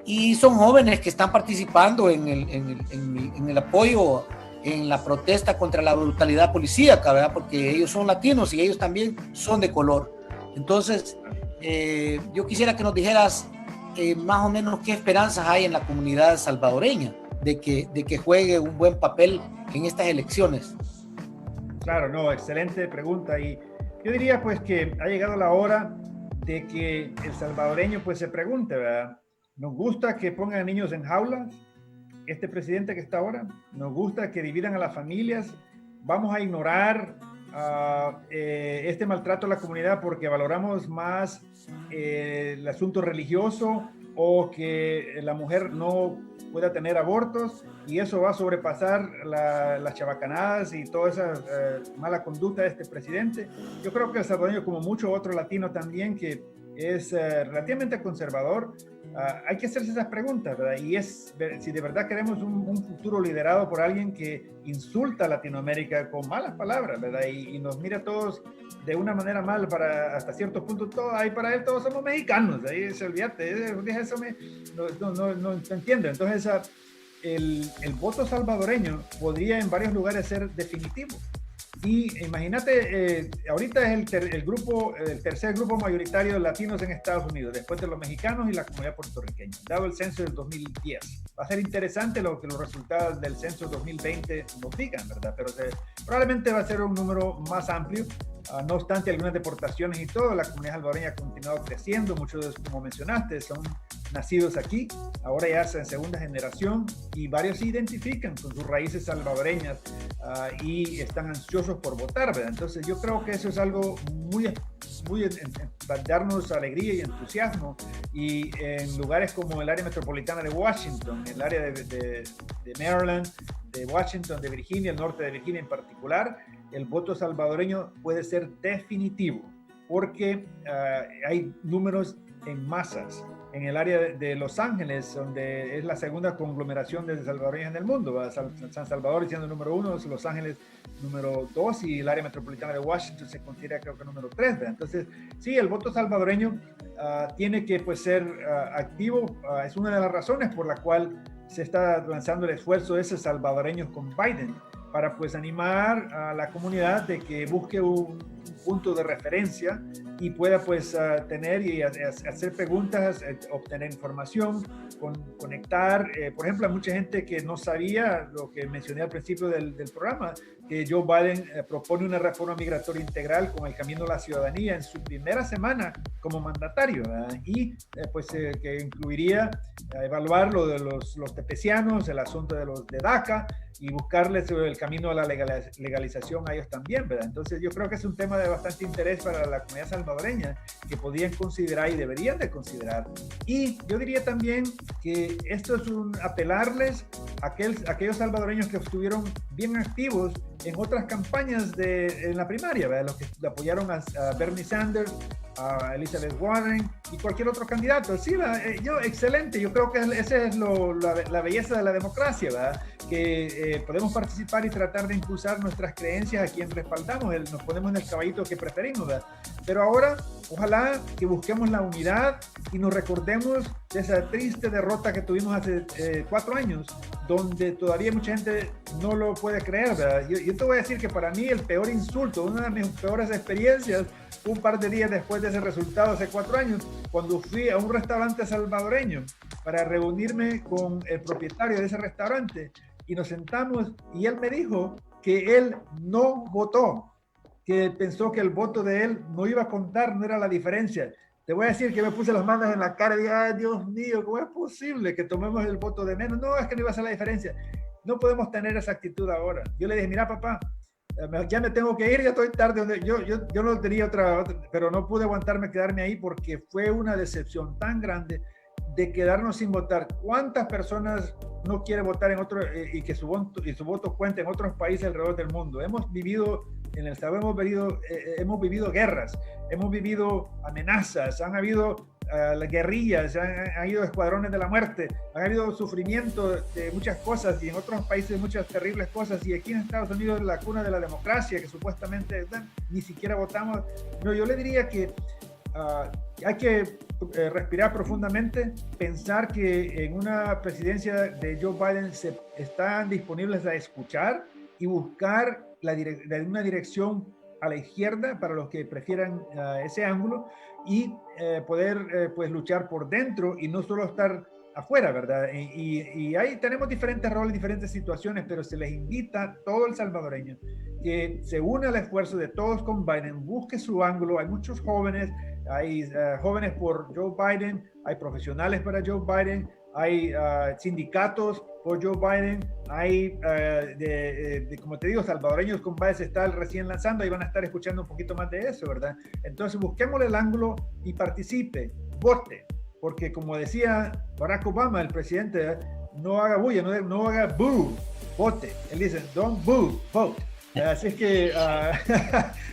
Y son jóvenes que están participando en el apoyo, en la protesta contra la brutalidad policíaca, ¿verdad? Porque ellos son latinos y ellos también son de color. Entonces, yo quisiera que nos dijeras más o menos qué esperanzas hay en la comunidad salvadoreña de que juegue un buen papel en estas elecciones. Claro, no, excelente pregunta. Y yo diría pues que ha llegado la hora de que el salvadoreño pues se pregunte, ¿verdad? ¿Nos gusta que pongan a niños en jaulas? Este presidente que está ahora, ¿nos gusta que dividan a las familias? ¿Vamos a ignorar este maltrato a la comunidad porque valoramos más el asunto religioso o que la mujer no pueda tener abortos, y eso va a sobrepasar las chabacanadas y toda esa mala conducta de este presidente. Yo creo que el salvadoreño, como mucho otro latino también, que es relativamente conservador, hay que hacerse esas preguntas, ¿verdad? Y es si de verdad queremos un futuro liderado por alguien que insulta a Latinoamérica con malas palabras, ¿verdad? Y nos mira a todos de una manera mal, hasta ciertos puntos, ahí para él todos somos mexicanos, ahí se olvídate, eso no entiendo. Entonces el voto salvadoreño podría en varios lugares ser definitivo. Y imagínate, ahorita es el tercer grupo mayoritario de latinos en Estados Unidos, después de los mexicanos y la comunidad puertorriqueña, dado el censo del 2010. Va a ser interesante lo que los resultados del censo 2020 nos digan, ¿verdad? Pero probablemente va a ser un número más amplio. No obstante algunas deportaciones y todo, la comunidad salvadoreña ha continuado creciendo. Muchos, como mencionaste, son nacidos aquí, ahora ya en segunda generación, y varios se identifican con sus raíces salvadoreñas y están ansiosos por votar, ¿verdad? Entonces yo creo que eso es algo muy darnos alegría y entusiasmo, y en lugares como el área metropolitana de Washington, el área de Maryland, de Washington, de Virginia, el norte de Virginia en particular, el voto salvadoreño puede ser definitivo, porque hay números en masas. En el área de Los Ángeles, donde es la segunda conglomeración de salvadoreños en el mundo, San Salvador siendo el número 1, Los Ángeles número 2, y el área metropolitana de Washington se considera, creo que, número 3, ¿verdad? Entonces, sí, el voto salvadoreño tiene que, pues, ser activo. Es una de las razones por la cual se está lanzando el esfuerzo ese Salvadoreños con Biden, para, pues, animar a la comunidad de que busque un punto de referencia y pueda, pues, tener y hacer preguntas, obtener información, conectar. Por ejemplo, hay mucha gente que no sabía lo que mencioné al principio del programa, que Joe Biden propone una reforma migratoria integral con el camino a la ciudadanía en su primera semana como mandatario, ¿verdad? Y pues que incluiría evaluar lo de los tepecianos, el asunto de DACA, y buscarles el camino a la legalización a ellos también, ¿verdad? Entonces yo creo que es un tema de bastante interés para la comunidad salvadoreña, que podrían considerar y deberían de considerar. Y yo diría también que esto es apelarles a aquellos salvadoreños que estuvieron bien activos en otras campañas en la primaria, ¿verdad? Los que apoyaron a Bernie Sanders, a Elizabeth Warren y cualquier otro candidato. Sí, excelente. Yo creo que esa es la belleza de la democracia, ¿verdad? Que podemos participar y tratar de impulsar nuestras creencias a quien respaldamos, nos ponemos en el caballito que preferimos, ¿verdad? Pero ahora, ojalá que busquemos la unidad y nos recordemos de esa triste derrota que tuvimos hace 4 años, donde todavía mucha gente no lo puede creer, ¿verdad? Yo te voy a decir que para mí el peor insulto, una de mis peores experiencias, un par de días después de ese resultado, hace 4 años, cuando fui a un restaurante salvadoreño para reunirme con el propietario de ese restaurante, y nos sentamos y él me dijo que él no votó, que pensó que el voto de él no iba a contar, no era la diferencia. Te voy a decir que me puse las manos en la cara y dije, ay, Dios mío, ¿cómo es posible que tomemos el voto de menos? No, es que no iba a ser la diferencia. No podemos tener esa actitud ahora. Yo le dije, mira, papá, ya me tengo que ir, ya estoy tarde. Yo no tenía otra, pero no pude aguantarme, quedarme ahí, porque fue una decepción tan grande de quedarnos sin votar. ¿Cuántas personas no quieren votar en otro y que su voto cuente en otros países alrededor del mundo? Hemos vivido en El Salvador, hemos vivido guerras, hemos vivido amenazas, han habido las guerrillas, han habido escuadrones de la muerte, han habido sufrimiento de muchas cosas, y en otros países muchas terribles cosas, y aquí en Estados Unidos la cuna de la democracia, que supuestamente ni siquiera votamos. No, yo le diría que hay que respirar profundamente, pensar que en una presidencia de Joe Biden están disponibles a escuchar y buscar una dirección a la izquierda para los que prefieran ese ángulo, y poder pues luchar por dentro y no solo estar afuera, ¿verdad? Y ahí tenemos diferentes roles, diferentes situaciones, pero se les invita a todo el salvadoreño que se une al esfuerzo de todos con Biden, busque su ángulo. Hay muchos jóvenes, hay jóvenes por Joe Biden, hay profesionales para Joe Biden, hay sindicatos por Joe Biden. Hay, como te digo, salvadoreños con Biden se está recién lanzando y van a estar escuchando un poquito más de eso, ¿verdad? Entonces busquémosle el ángulo y participe, vote, porque como decía Barack Obama, el presidente, no haga bulla, no haga boo, vote. Él dice, don't boo, vote. Así es que...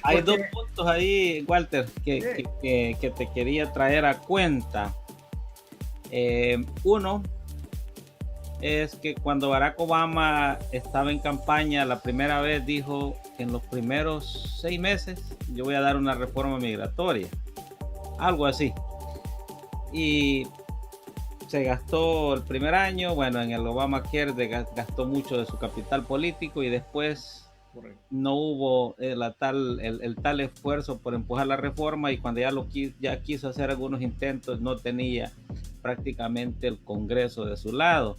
hay dos puntos ahí, Walter, que te quería traer a cuenta. Uno es que cuando Barack Obama estaba en campaña, la primera vez dijo que en los primeros 6 meses yo voy a dar una reforma migratoria, algo así. Y se gastó el primer año, bueno, en el Obamacare gastó mucho de su capital político y después no hubo el tal esfuerzo por empujar la reforma, y cuando ya quiso hacer algunos intentos, no tenía prácticamente el Congreso de su lado.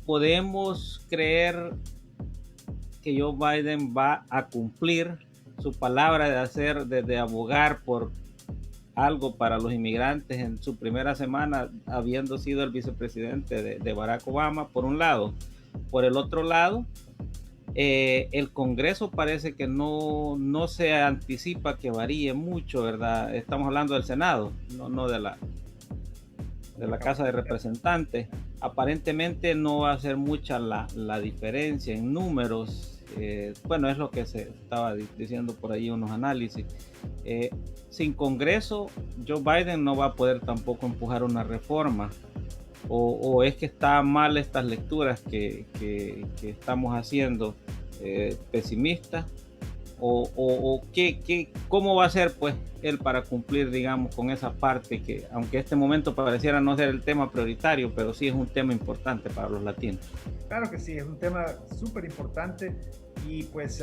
Podemos creer que Joe Biden va a cumplir su palabra de abogar por algo para los inmigrantes en su primera semana, habiendo sido el vicepresidente de Barack Obama, por un lado. Por el otro lado, el Congreso parece que no se anticipa que varíe mucho, ¿verdad? Estamos hablando del Senado, no de la Casa de Representantes. Aparentemente no va a ser mucha la diferencia en números. Bueno, es lo que se estaba diciendo por ahí, unos análisis. Sin Congreso, Joe Biden no va a poder tampoco empujar una reforma. O es que está mal estas lecturas que estamos haciendo, pesimistas, o cómo va a ser pues él para cumplir, digamos, con esa parte que, aunque este momento pareciera no ser el tema prioritario, pero sí es un tema importante para los latinos. Claro que sí, es un tema súper importante. Y pues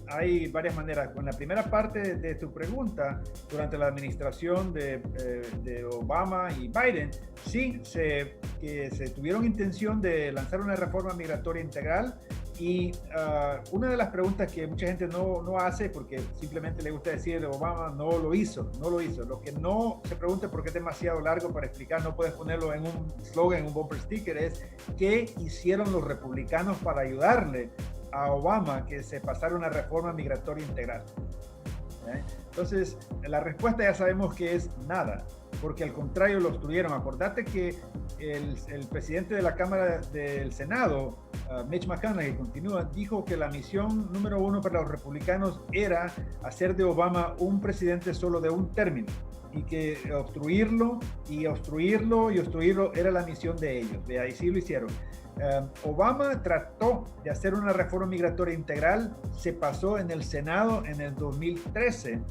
hay varias maneras. Con la primera parte de tu pregunta, durante la administración de Obama y Biden, sí se tuvieron intención de lanzar una reforma migratoria integral. Y una de las preguntas que mucha gente no hace, porque simplemente le gusta decir Obama no lo hizo. Lo que no se pregunta, porque es demasiado largo para explicar, no puedes ponerlo en un slogan, en un bumper sticker, es ¿qué hicieron los republicanos para ayudarle a Obama que se pasara una reforma migratoria integral? Entonces, la respuesta ya sabemos que es nada, porque al contrario lo obstruyeron. Acordate que el presidente de la Cámara del Senado, Mitch McConnell, dijo que la misión número 1 para los republicanos era hacer de Obama un presidente solo de un término, y que obstruirlo era la misión de ellos. De ahí sí lo hicieron. Obama trató de hacer una reforma migratoria integral, se pasó en el Senado en el 2013,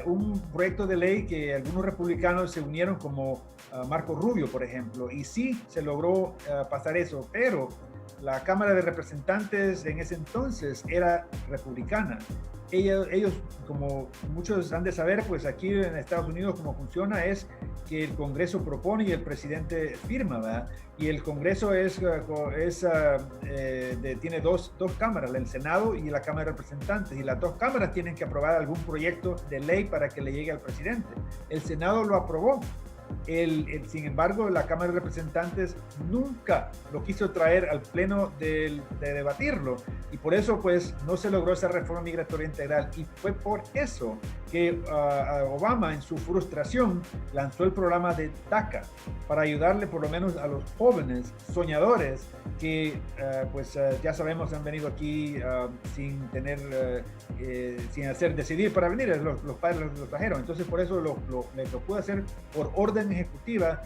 un proyecto de ley que algunos republicanos se unieron, como Marco Rubio, por ejemplo, y sí se logró pasar eso, pero la Cámara de Representantes en ese entonces era republicana. Ellos, como muchos han de saber, pues aquí en Estados Unidos cómo funciona es que el Congreso propone y el presidente firma, ¿verdad? Y el Congreso tiene dos cámaras, el Senado y la Cámara de Representantes, y las dos cámaras tienen que aprobar algún proyecto de ley para que le llegue al presidente. El Senado lo aprobó. Sin embargo, la Cámara de Representantes nunca lo quiso traer al pleno de debatirlo, y por eso pues no se logró esa reforma migratoria integral. Y fue por eso que Obama, en su frustración, lanzó el programa de DACA para ayudarle por lo menos a los jóvenes soñadores que ya sabemos han venido aquí sin decidir para venir. Los padres los trajeron. Entonces por eso lo pudo hacer por orden ejecutiva,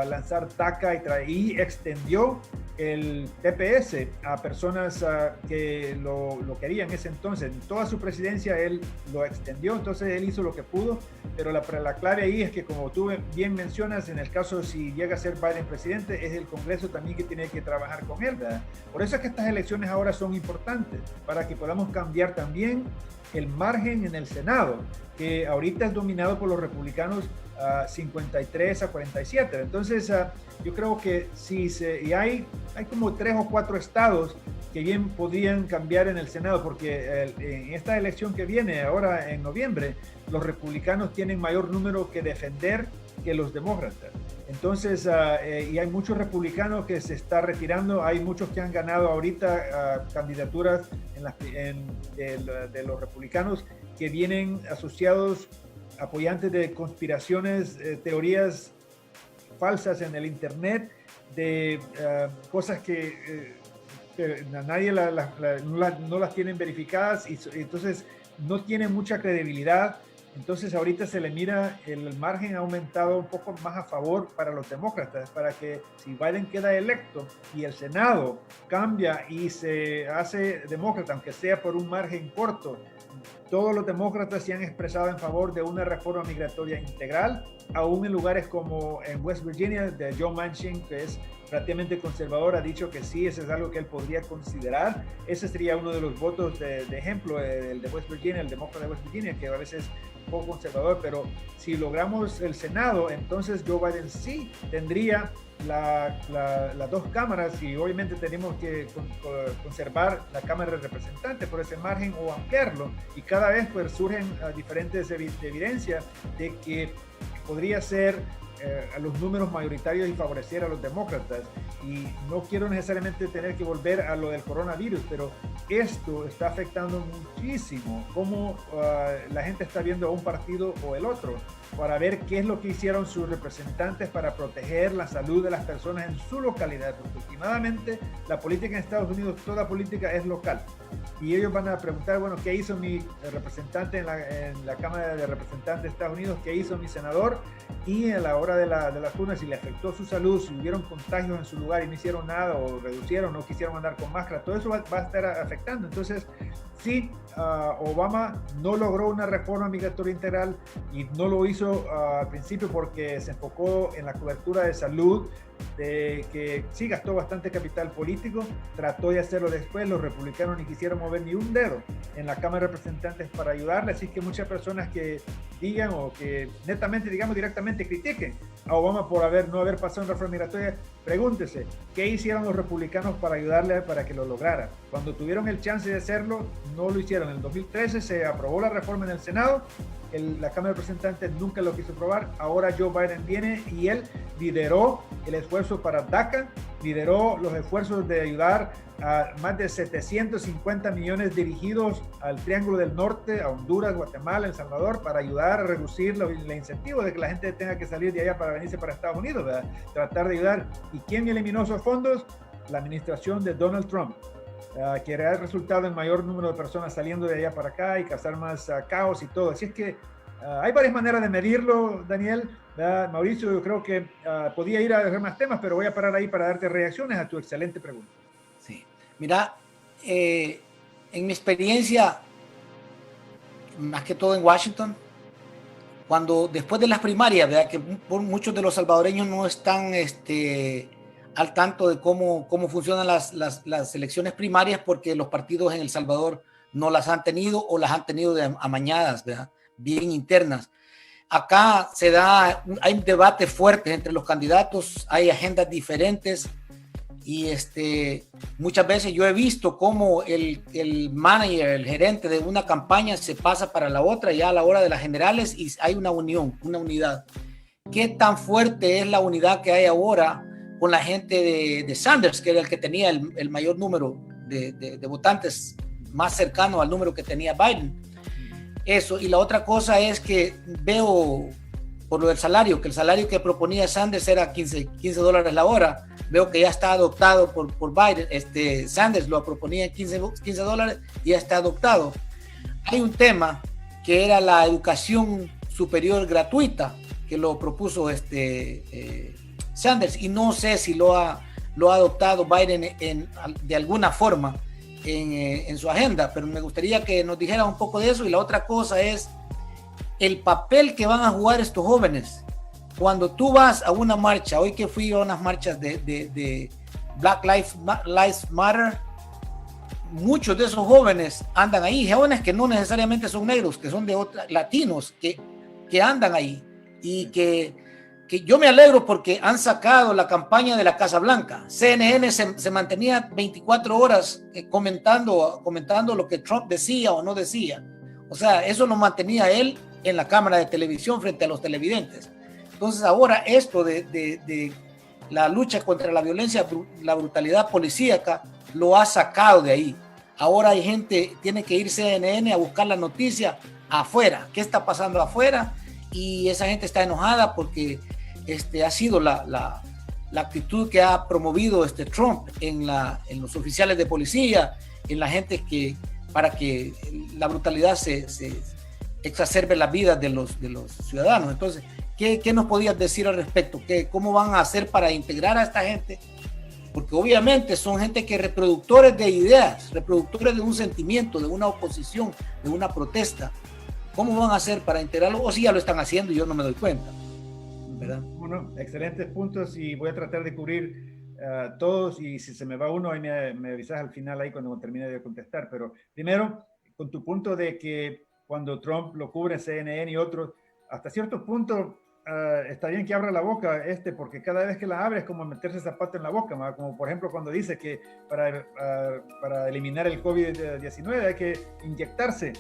lanzar DACA y extendió el TPS a personas que lo querían en ese entonces. En toda su presidencia él lo extendió, entonces él hizo lo que pudo, pero la clave ahí es que, como tú bien mencionas, en el caso si llega a ser Biden presidente, es el Congreso también que tiene que trabajar con él, ¿verdad? Por eso es que estas elecciones ahora son importantes, para que podamos cambiar también el margen en el Senado, que ahorita es dominado por los republicanos 53-47. Entonces yo creo que hay como 3 o 4 estados que bien podrían cambiar en el Senado, porque en esta elección que viene ahora en noviembre, los republicanos tienen mayor número que defender que los demócratas. Entonces, y hay muchos republicanos que se están retirando, hay muchos que han ganado ahorita candidaturas de los republicanos que vienen asociados, apoyantes de conspiraciones, teorías falsas en el internet, de cosas que nadie no las tienen verificadas, y entonces no tienen mucha credibilidad. Entonces ahorita se le mira, el margen ha aumentado un poco más a favor para los demócratas, para que si Biden queda electo y el Senado cambia y se hace demócrata, aunque sea por un margen corto, todos los demócratas se han expresado en favor de una reforma migratoria integral, aún en lugares como en West Virginia, de Joe Manchin, que es relativamente conservador, ha dicho que sí, eso es algo que él podría considerar. Ese sería uno de los votos de ejemplo, el de West Virginia, el demócrata de West Virginia, que a veces es un poco conservador, pero si logramos el Senado, entonces Joe Biden sí tendría las dos cámaras, y obviamente tenemos que conservar la Cámara de Representantes por ese margen o ampliarlo, y cada vez pues surgen diferentes evidencias de que podría ser a los números mayoritarios y favorecer a los demócratas. Y no quiero necesariamente tener que volver a lo del coronavirus, pero esto está afectando muchísimo cómo la gente está viendo a un partido o el otro, para ver qué es lo que hicieron sus representantes para proteger la salud de las personas en su localidad, porque últimamente la política en Estados Unidos, toda política es local, y ellos van a preguntar, bueno, ¿qué hizo mi representante en la Cámara de Representantes de Estados Unidos? ¿Qué hizo mi senador? Y a la hora de las urnas, si le afectó su salud, si hubieron contagios en su lugar y no hicieron nada, o reducieron, no quisieron andar con máscara, todo eso va a estar afectando. Entonces, sí, Obama no logró una reforma migratoria integral, y no lo hizo al principio porque se enfocó en la cobertura de salud, de que sí gastó bastante capital político, trató de hacerlo después, los republicanos ni quisieron mover ni un dedo en la Cámara de Representantes para ayudarle, así que muchas personas que digan, o que netamente, digamos, directamente critiquen a Obama por no haber pasado una reforma migratoria, pregúntese, ¿qué hicieron los republicanos para ayudarle para que lo lograra? Cuando tuvieron el chance de hacerlo, no lo hicieron. En el 2013 se aprobó la reforma en el Senado, la Cámara de Representantes nunca lo quiso aprobar. Ahora Joe Biden viene y él lideró el esfuerzo para DACA, lideró los esfuerzos de ayudar a más de 750 millones dirigidos al Triángulo del Norte, a Honduras, Guatemala, El Salvador, para ayudar a reducir el incentivo de que la gente tenga que salir de allá para venirse para Estados Unidos, ¿verdad? Tratar de ayudar. ¿Y quién eliminó esos fondos? La administración de Donald Trump, que ha resultado en mayor número de personas saliendo de allá para acá y causar más caos y todo. Así es que hay varias maneras de medirlo, Daniel. Mauricio, yo creo que podía ir a ver más temas, pero voy a parar ahí para darte reacciones a tu excelente pregunta. Sí, mira, en mi experiencia, más que todo en Washington, cuando después de las primarias, ¿verdad? Que muchos de los salvadoreños no están al tanto de cómo funcionan las elecciones primarias, porque los partidos en El Salvador no las han tenido, o las han tenido amañadas, ¿verdad? Bien internas. Acá hay un debate fuerte entre los candidatos, hay agendas diferentes, y muchas veces yo he visto cómo el manager, el gerente de una campaña se pasa para la otra ya a la hora de las generales, y hay una unión, una unidad. ¿Qué tan fuerte es la unidad que hay ahora con la gente de Sanders, que era el que tenía el mayor número de votantes, más cercano al número que tenía Biden? Eso. Y la otra cosa es que veo, por lo del salario, que el salario que proponía Sanders era $15 la hora. Veo que ya está adoptado por Biden. Sanders lo proponía en $15 y ya está adoptado. Hay un tema que era la educación superior gratuita, que lo propuso Sanders, y no sé si lo ha adoptado Biden de alguna forma en su agenda, pero me gustaría que nos dijera un poco de eso. Y la otra cosa es el papel que van a jugar estos jóvenes. Cuando tú vas a una marcha, hoy que fui a unas marchas de Black Lives Matter, muchos de esos jóvenes andan ahí, jóvenes que no necesariamente son negros, que son latinos, que andan ahí, y que yo me alegro porque han sacado la campaña de la Casa Blanca. CNN se mantenía 24 horas comentando lo que Trump decía o no decía. O sea, eso lo mantenía él en la cámara de televisión frente a los televidentes. Entonces ahora esto de la lucha contra la violencia, la brutalidad policíaca, lo ha sacado de ahí. Ahora hay gente, tiene que ir CNN a buscar la noticia afuera, qué está pasando afuera, y esa gente está enojada porque ha sido la actitud que ha promovido Trump en los oficiales de policía, en la gente para que la brutalidad se exacerbe las vidas de los ciudadanos. Entonces, ¿qué nos podías decir al respecto? ¿Cómo van a hacer para integrar a esta gente? Porque obviamente son gente que reproductores de ideas, reproductores de un sentimiento, de una oposición, de una protesta. ¿Cómo van a hacer para integrarlo? O si ya lo están haciendo y yo no me doy cuenta, ¿verdad? Bueno, excelentes puntos y voy a tratar de cubrir todos, y si se me va uno, ahí me avisas al final ahí cuando termine de contestar. Pero primero, con tu punto de que cuando Trump lo cubre CNN y otros, hasta cierto punto está bien que abra la boca porque cada vez que la abre es como meterse zapato en la boca, ¿no? Como por ejemplo cuando dice que para eliminar el COVID-19 hay que inyectarse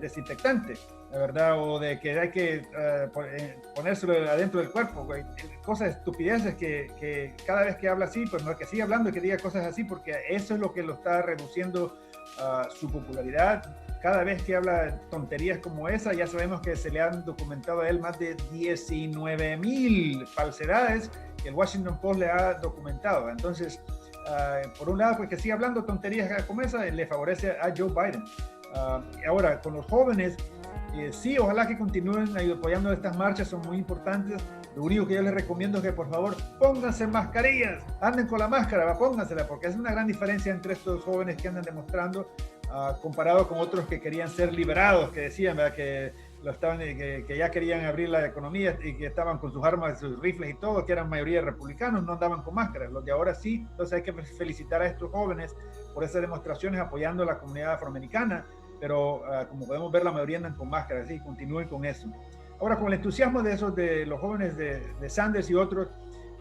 desinfectante, la verdad, o de que hay que ponérselo adentro del cuerpo, cosas estupideces que cada vez que habla así, pues no es que siga hablando, que diga cosas así, porque eso es lo que lo está reduciendo su popularidad. Cada vez que habla tonterías como esa, ya sabemos que se le han documentado a él más de 19,000 falsedades que el Washington Post le ha documentado. Entonces, por un lado, pues que siga hablando tonterías como esa, le favorece a Joe Biden. Ahora, con los jóvenes, sí, ojalá que continúen apoyando estas marchas, son muy importantes. Lo único que yo les recomiendo es que por favor pónganse mascarillas, anden con la máscara, póngansela, porque es una gran diferencia entre estos jóvenes que andan demostrando comparado con otros que querían ser liberados, que decían, ¿verdad?, que ya querían abrir la economía y que estaban con sus armas, sus rifles y todo, que eran mayoría republicanos, no andaban con máscaras. Los de ahora sí. Entonces hay que felicitar a estos jóvenes por esas demostraciones apoyando a la comunidad afroamericana, pero como podemos ver, la mayoría andan con máscaras, y continúen con eso. Ahora, con el entusiasmo de los jóvenes de Sanders y otros,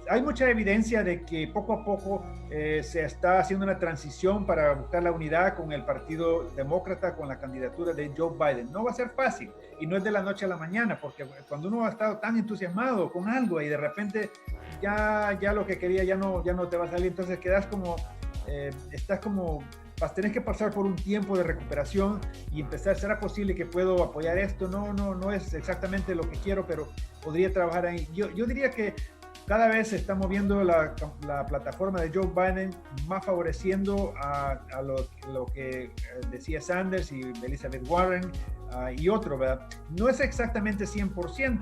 hay mucha evidencia de que poco a poco se está haciendo una transición para buscar la unidad con el Partido Demócrata, con la candidatura de Joe Biden. No va a ser fácil y no es de la noche a la mañana, porque cuando uno ha estado tan entusiasmado con algo y de repente ya lo que quería ya no te va a salir, entonces quedas como, tenés que pasar por un tiempo de recuperación y empezar. ¿Será posible que puedo apoyar esto? No es exactamente lo que quiero, pero podría trabajar ahí. Yo diría que cada vez se está moviendo la plataforma de Joe Biden, más favoreciendo a lo que decía Sanders y Elizabeth Warren y otro, ¿verdad? No es exactamente 100%,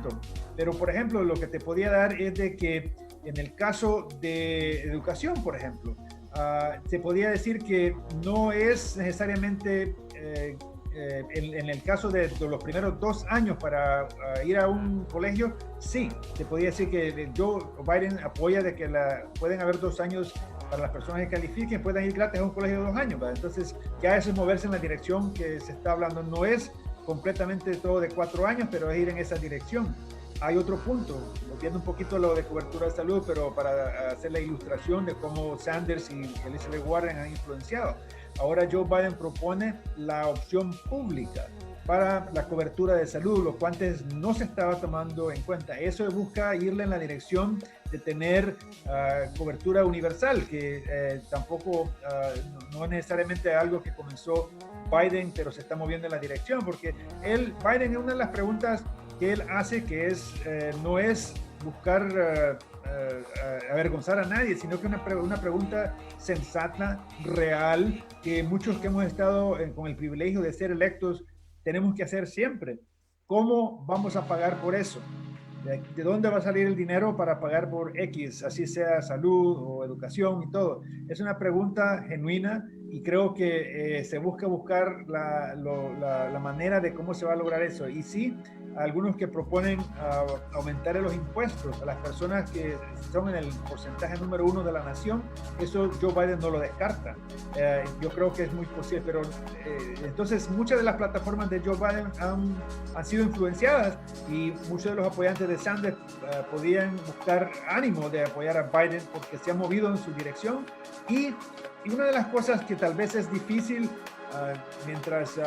pero por ejemplo lo que te podía dar es de que en el caso de educación, por ejemplo, se podía decir que no es necesariamente en el caso de los primeros 2 años para ir a un colegio, sí, se podía decir que Joe Biden apoya de que pueden haber 2 años para las personas que califiquen, puedan ir gratis a un colegio de 2 años, ¿verdad? Entonces ya eso es moverse en la dirección que se está hablando. No es completamente todo de 4 años, pero es ir en esa dirección. Hay otro punto, volviendo un poquito a lo de cobertura de salud, pero para hacer la ilustración de cómo Sanders y Elizabeth Warren han influenciado. Ahora Joe Biden propone la opción pública para la cobertura de salud, lo cual antes no se estaba tomando en cuenta. Eso busca irle en la dirección de tener cobertura universal, que tampoco no es necesariamente algo que comenzó Biden, pero se está moviendo en la dirección, porque Biden es una de las preguntas que él hace, que no es buscar avergonzar a nadie, sino que una pregunta sensata, real, que muchos que hemos estado con el privilegio de ser electos tenemos que hacer siempre. ¿Cómo vamos a pagar por eso? ¿De dónde va a salir el dinero para pagar por X, así sea salud o educación y todo? Es una pregunta genuina y creo que se buscar la manera de cómo se va a lograr eso. Y sí, algunos que proponen aumentar los impuestos a las personas que son en el porcentaje número 1 de la nación, eso Joe Biden no lo descarta. Yo creo que es muy posible, pero entonces muchas de las plataformas de Joe Biden han sido influenciadas y muchos de los apoyantes de Sanders podían buscar ánimo de apoyar a Biden porque se ha movido en su dirección. Y una de las cosas que tal vez es difícil mientras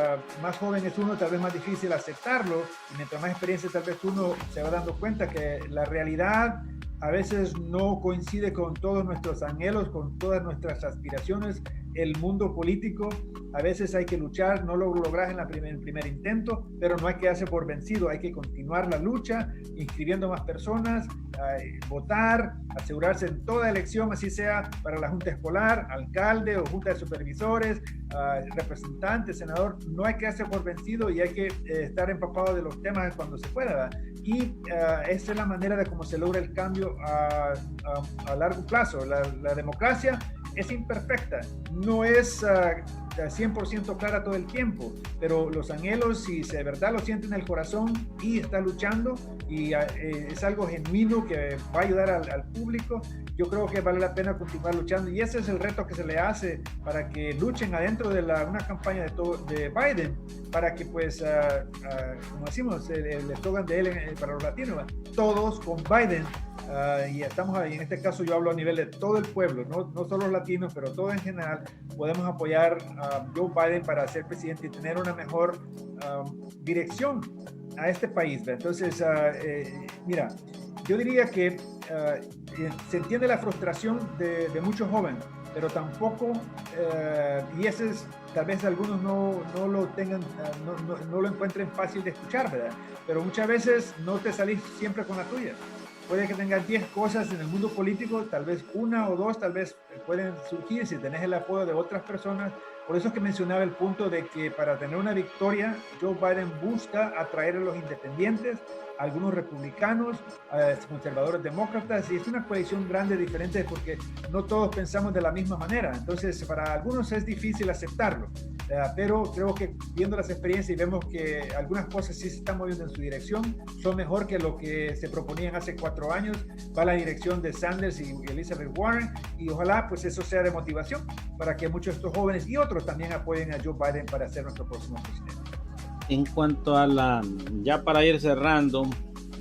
más joven es uno, tal vez más difícil aceptarlo, y mientras más experiencia tal vez uno se va dando cuenta que la realidad a veces no coincide con todos nuestros anhelos, con todas nuestras aspiraciones. El mundo político, a veces hay que luchar, no lo logras en el primer intento, pero no hay que quedarse por vencido, hay que continuar la lucha, inscribiendo más personas, votar, asegurarse en toda elección, así sea para la junta escolar, alcalde o junta de supervisores, representante, senador, no hay que quedarse por vencido y hay que estar empapado de los temas cuando se pueda, ¿verdad? Y esa es la manera de cómo se logra el cambio a largo plazo. La democracia es imperfecta, no es 100% clara todo el tiempo, pero los anhelos, si de verdad lo siente en el corazón y está luchando y es algo genuino que va a ayudar al público, yo creo que vale la pena continuar luchando, y ese es el reto que se le hace para que luchen adentro de una campaña de Biden, para que pues, como decimos, el eslogan de él para los latinos, todos con Biden. Y estamos ahí, en este caso yo hablo a nivel de todo el pueblo, no solo los latinos, pero todo en general, podemos apoyar a Joe Biden para ser presidente y tener una mejor dirección a este país. Entonces, mira, yo diría que se entiende la frustración de muchos jóvenes, pero tampoco, y ese es, tal vez algunos no lo tengan, no lo encuentren fácil de escuchar, ¿verdad? Pero muchas veces no te salís siempre con la tuya. Puede que tengas 10 cosas en el mundo político, tal vez una o dos, tal vez pueden surgir si tenés el apoyo de otras personas. Por eso es que mencionaba el punto de que para tener una victoria, Joe Biden busca atraer a los independientes, a algunos republicanos, a conservadores demócratas, y es una coalición grande, diferente, porque no todos pensamos de la misma manera. Entonces, para algunos es difícil aceptarlo, pero creo que viendo las experiencias y vemos que algunas cosas sí se están moviendo en su dirección, son mejor que lo que se proponían hace 4 años, va la dirección de Sanders y Elizabeth Warren, y ojalá pues eso sea de motivación para que muchos de estos jóvenes y otros también apoyen a Joe Biden para ser nuestro próximo presidente. En cuanto a ya para ir cerrando,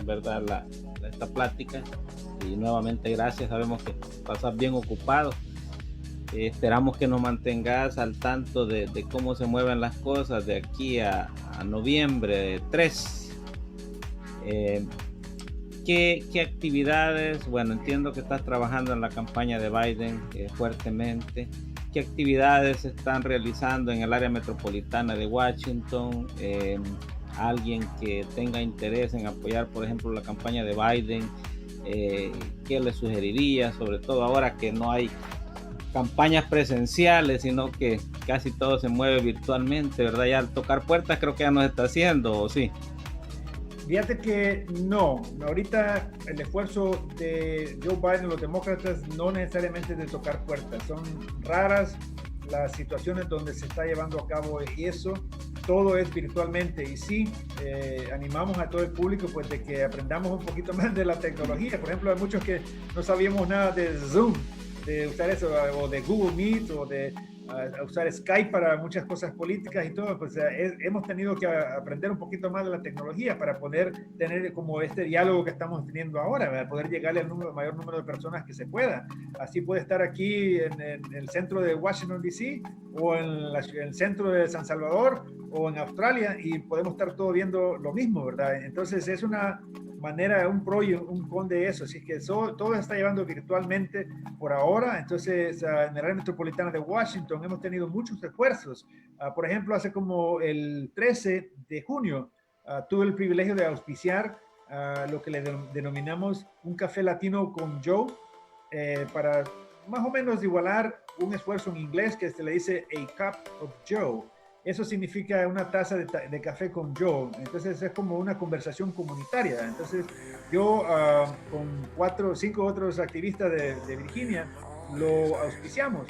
¿verdad? Esta plática, y nuevamente gracias, sabemos que pasas bien ocupado. Esperamos que nos mantengas al tanto de cómo se mueven las cosas de aquí a noviembre 3. ¿Qué actividades? Bueno, entiendo que estás trabajando en la campaña de Biden fuertemente. ¿Qué actividades se están realizando en el área metropolitana de Washington? Alguien que tenga interés en apoyar, por ejemplo, la campaña de Biden, ¿qué le sugeriría? Sobre todo ahora que no hay campañas presenciales, sino que casi todo se mueve virtualmente, ¿verdad? Ya al tocar puertas creo que ya no se está haciendo, ¿o sí? Fíjate que no, ahorita el esfuerzo de Joe Biden, los demócratas, no necesariamente de tocar puertas, son raras las situaciones donde se está llevando a cabo eso, todo es virtualmente, y sí, animamos a todo el público pues de que aprendamos un poquito más de la tecnología. Por ejemplo, hay muchos que no sabíamos nada de Zoom, de usar eso, o de Google Meet, o de usar Skype para muchas cosas políticas y todo, pues hemos tenido que aprender un poquito más de la tecnología para poder tener como este diálogo que estamos teniendo ahora, para poder llegarle al mayor número de personas que se pueda. Así puede estar aquí en el centro de Washington, D.C., o en el centro de San Salvador, o en Australia, y podemos estar todos viendo lo mismo, ¿verdad? Entonces es una manera, un pro y un con de eso, así que todo se está llevando virtualmente por ahora. Entonces en el área metropolitana de Washington hemos tenido muchos esfuerzos. Por ejemplo, hace como el 13 de junio tuve el privilegio de auspiciar lo que le denominamos un café latino con Joe, para más o menos igualar un esfuerzo en inglés que se le dice a cup of Joe. Eso significa una taza de café con Joe. Entonces es como una conversación comunitaria. Entonces yo con 4 o 5 otros activistas de Virginia lo auspiciamos.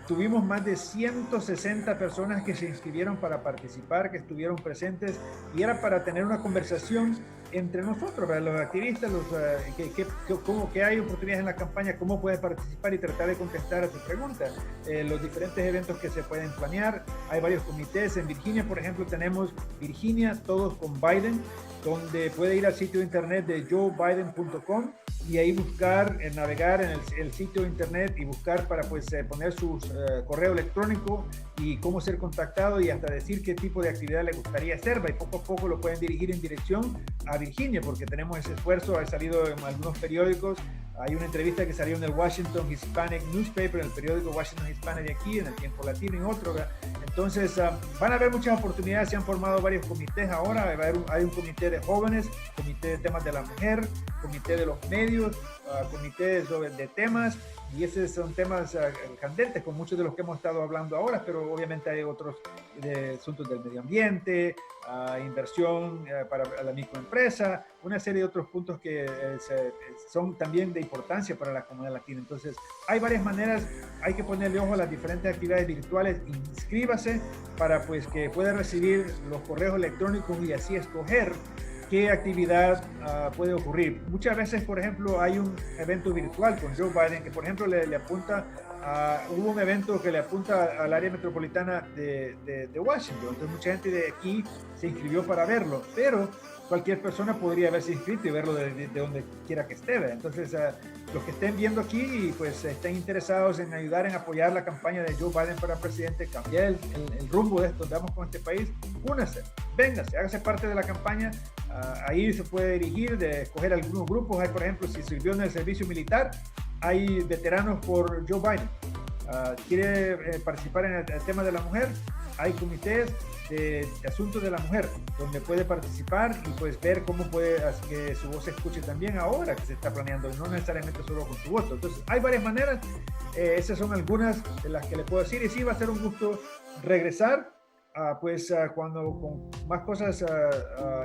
Tuvimos más de 160 personas que se inscribieron para participar, que estuvieron presentes, y era para tener una conversación entre nosotros, ¿verdad? Los activistas, cómo que hay oportunidades en la campaña, cómo puedes participar y tratar de contestar a tus preguntas, los diferentes eventos que se pueden planear. Hay varios comités. En Virginia, por ejemplo, tenemos Virginia Todos con Biden, donde puede ir al sitio de internet de joebiden.com y ahí buscar, navegar en el sitio de internet y buscar para pues poner su correo electrónico y cómo ser contactado y hasta decir qué tipo de actividad le gustaría hacer, y poco a poco lo pueden dirigir en dirección a Virginia, porque tenemos ese esfuerzo, ha salido en algunos periódicos. Hay una entrevista que salió en el Washington Hispanic Newspaper, en el periódico Washington Hispanic de aquí, en el Tiempo Latino, en otro. Entonces, van a haber muchas oportunidades. Se han formado varios comités ahora. Hay un comité de jóvenes, comité de temas de la mujer, comité de los medios, comité de temas. Y esos son temas candentes con muchos de los que hemos estado hablando ahora, pero obviamente hay otros de asuntos del medio ambiente, inversión para la microempresa, una serie de otros puntos que son también de importancia para la comunidad latina. Entonces, hay varias maneras, hay que ponerle ojo a las diferentes actividades virtuales. Inscríbase para pues que pueda recibir los correos electrónicos y así escoger qué actividad puede ocurrir. Muchas veces, por ejemplo, hay un evento virtual con Joe Biden que, por ejemplo, le apunta hubo un evento que le apunta al área metropolitana de Washington. Entonces, mucha gente de aquí se inscribió para verlo, pero cualquier persona podría haberse inscrito y verlo de donde quiera que esté. Entonces, los que estén viendo aquí y pues estén interesados en ayudar, en apoyar la campaña de Joe Biden para presidente, cambiar el rumbo de esto, damos con este país, únase, véngase, hágase parte de la campaña. Ahí se puede dirigir, de escoger algunos grupos. Hay, por ejemplo, si sirvió en el servicio militar, hay veteranos por Joe Biden. Quiere participar en el tema de la mujer, hay comités de asuntos de la mujer donde puede participar y pues ver cómo puede hacer que su voz se escuche también ahora que se está planeando, y no necesariamente solo con su voto. Entonces hay varias maneras, esas son algunas de las que le puedo decir, y sí va a ser un gusto regresar cuando con más cosas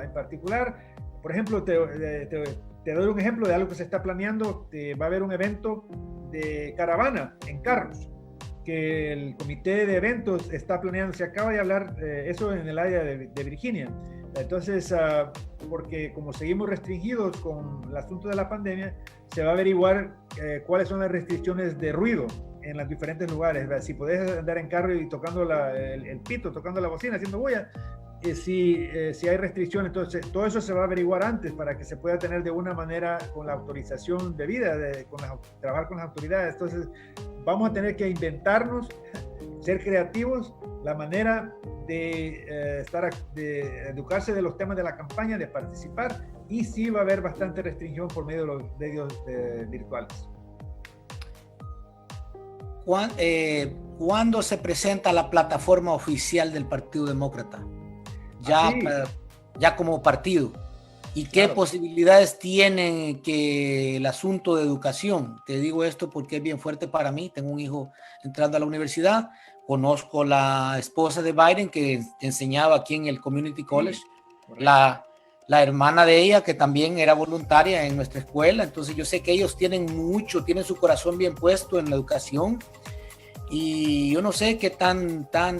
en particular. Por ejemplo, te doy un ejemplo de algo que se está planeando. Va a haber un evento de caravana en carros que el comité de eventos está planeando. Se acaba de hablar eso en el área de Virginia. Entonces, porque como seguimos restringidos con el asunto de la pandemia, se va a averiguar cuáles son las restricciones de ruido en los diferentes lugares. Si podés andar en carro y tocando el pito, tocando la bocina, haciendo bulla, si hay restricciones. Entonces todo eso se va a averiguar antes para que se pueda tener de una manera con la autorización debida, trabajar con las autoridades. Entonces vamos a tener que inventarnos, ser creativos, la manera de educarse de los temas de la campaña, de participar, y sí va a haber bastante restricción por medio de los medios virtuales. ¿Cuándo se presenta la plataforma oficial del Partido Demócrata? Ya como partido. ¿Y qué posibilidades tiene que el asunto de educación? Te digo esto porque es bien fuerte para mí. Tengo un hijo entrando a la universidad. Conozco la esposa de Biden que enseñaba aquí en el Community College. La hermana de ella que también era voluntaria en nuestra escuela. Entonces yo sé que ellos tienen su corazón bien puesto en la educación. Y yo no sé qué tanta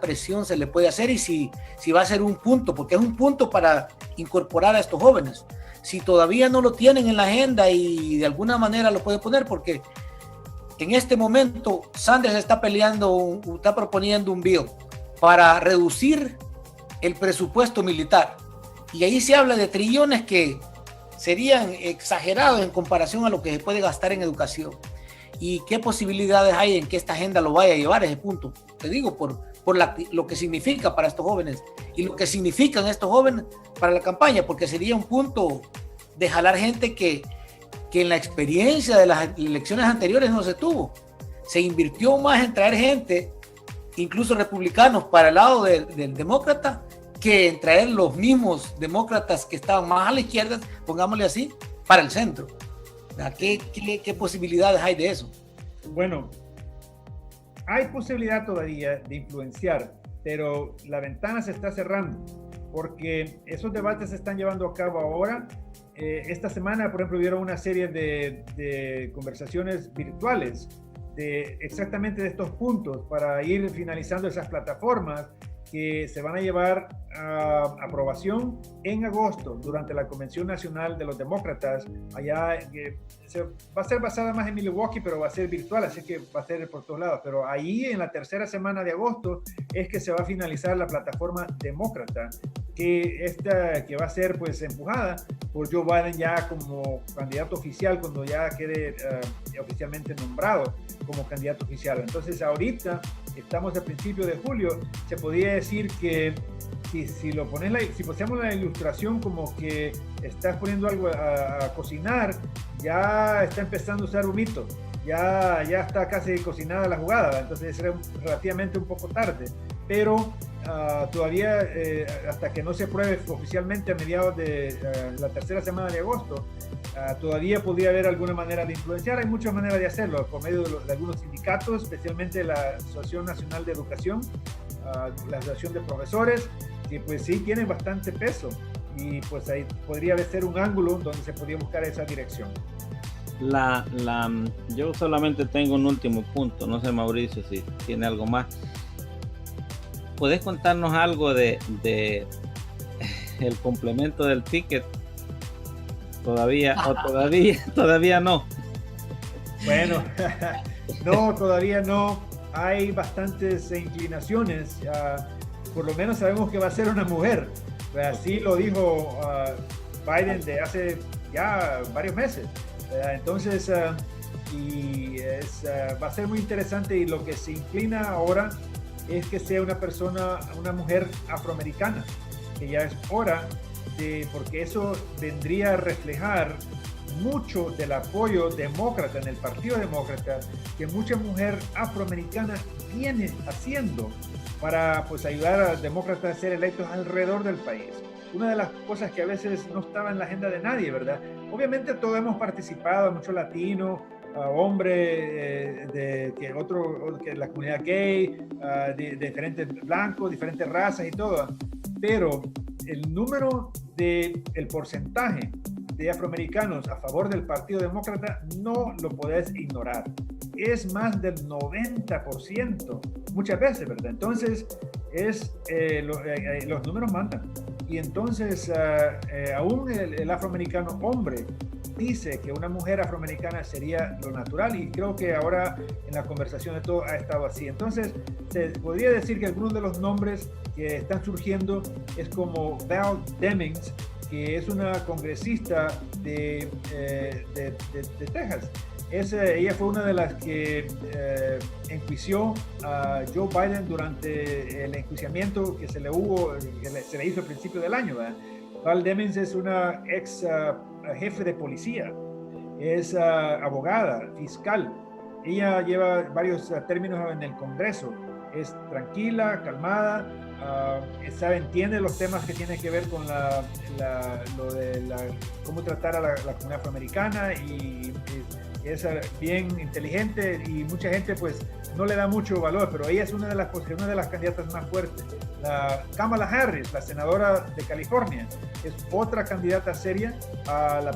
presión se le puede hacer, y si va a ser un punto, porque es un punto para incorporar a estos jóvenes. Si todavía no lo tienen en la agenda y de alguna manera lo puede poner, porque en este momento Sanders está proponiendo un bill para reducir el presupuesto militar. Y ahí se habla de trillones que serían exagerados en comparación a lo que se puede gastar en educación. ¿Y qué posibilidades hay en que esta agenda lo vaya a llevar a ese punto? Te digo, por lo que significa para estos jóvenes y lo que significan estos jóvenes para la campaña, porque sería un punto de jalar gente que en la experiencia de las elecciones anteriores no se tuvo. Se invirtió más en traer gente, incluso republicanos, para el lado del demócrata, que en traer los mismos demócratas que estaban más a la izquierda, pongámosle así, para el centro. ¿Qué posibilidades hay de eso? Bueno, hay posibilidad todavía de influenciar, pero la ventana se está cerrando porque esos debates se están llevando a cabo ahora. Esta semana, por ejemplo, hubieron una serie de conversaciones virtuales exactamente de estos puntos para ir finalizando esas plataformas que se van a llevar a aprobación en agosto durante la Convención Nacional de los Demócratas. Allá va a ser basada más en Milwaukee, pero va a ser virtual, así que va a ser por todos lados. Pero ahí en la tercera semana de agosto es que se va a finalizar la plataforma demócrata, que va a ser pues empujada por Joe Biden ya como candidato oficial cuando ya quede oficialmente nombrado como candidato oficial. Entonces ahorita estamos a principios de julio, se podría decir que si ponemos la ilustración como que estás poniendo algo a cocinar, ya está empezando a usar humito, ya está casi cocinada la jugada, entonces será relativamente un poco tarde, pero todavía hasta que no se apruebe oficialmente a mediados de la tercera semana de agosto, todavía podría haber alguna manera de influenciar. Hay muchas maneras de hacerlo, por medio de algunos sindicatos, especialmente la Asociación Nacional de Educación, la Asociación de Profesores, que pues sí tienen bastante peso, y pues ahí podría ser un ángulo donde se podría buscar esa dirección. Yo solamente tengo un último punto, no sé, Mauricio, si tiene algo más. ¿Podés contarnos algo de el complemento del ticket? Todavía no. Bueno, no, todavía no. Hay bastantes inclinaciones. Por lo menos sabemos que va a ser una mujer. Así lo dijo Biden de hace ya varios meses. Entonces, va a ser muy interesante, y lo que se inclina ahora es que sea una mujer afroamericana, que ya es hora porque eso vendría a reflejar mucho del apoyo demócrata en el Partido Demócrata que mucha mujer afroamericana viene haciendo para pues ayudar a demócratas a ser electos alrededor del país. Una de las cosas que a veces no estaba en la agenda de nadie, ¿verdad? Obviamente todos hemos participado, mucho latino, hombre, que la comunidad gay, de diferentes blancos, diferentes razas y todo, pero el número el porcentaje de afroamericanos a favor del Partido Demócrata no lo podés ignorar. Es más del 90%, muchas veces, ¿verdad? Entonces, los números mandan. Y entonces, aún el afroamericano hombre dice que una mujer afroamericana sería lo natural, y creo que ahora en la conversación de todo ha estado así. Entonces, se podría decir que algunos de los nombres que están surgiendo es como Val Demings, que es una congresista de Texas. Ella fue una de las que enjuició a Joe Biden durante el enjuiciamiento que se le hizo al principio del año, ¿verdad? Val Demings es una ex jefe de policía, es abogada, fiscal. Ella lleva varios términos en el Congreso. Es tranquila, calmada, entiende los temas que tienen que ver con cómo tratar a la comunidad afroamericana, y es bien inteligente, y mucha gente pues no le da mucho valor, pero ella es una de las candidatas más fuertes. La Kamala Harris, la senadora de California, es otra candidata seria a la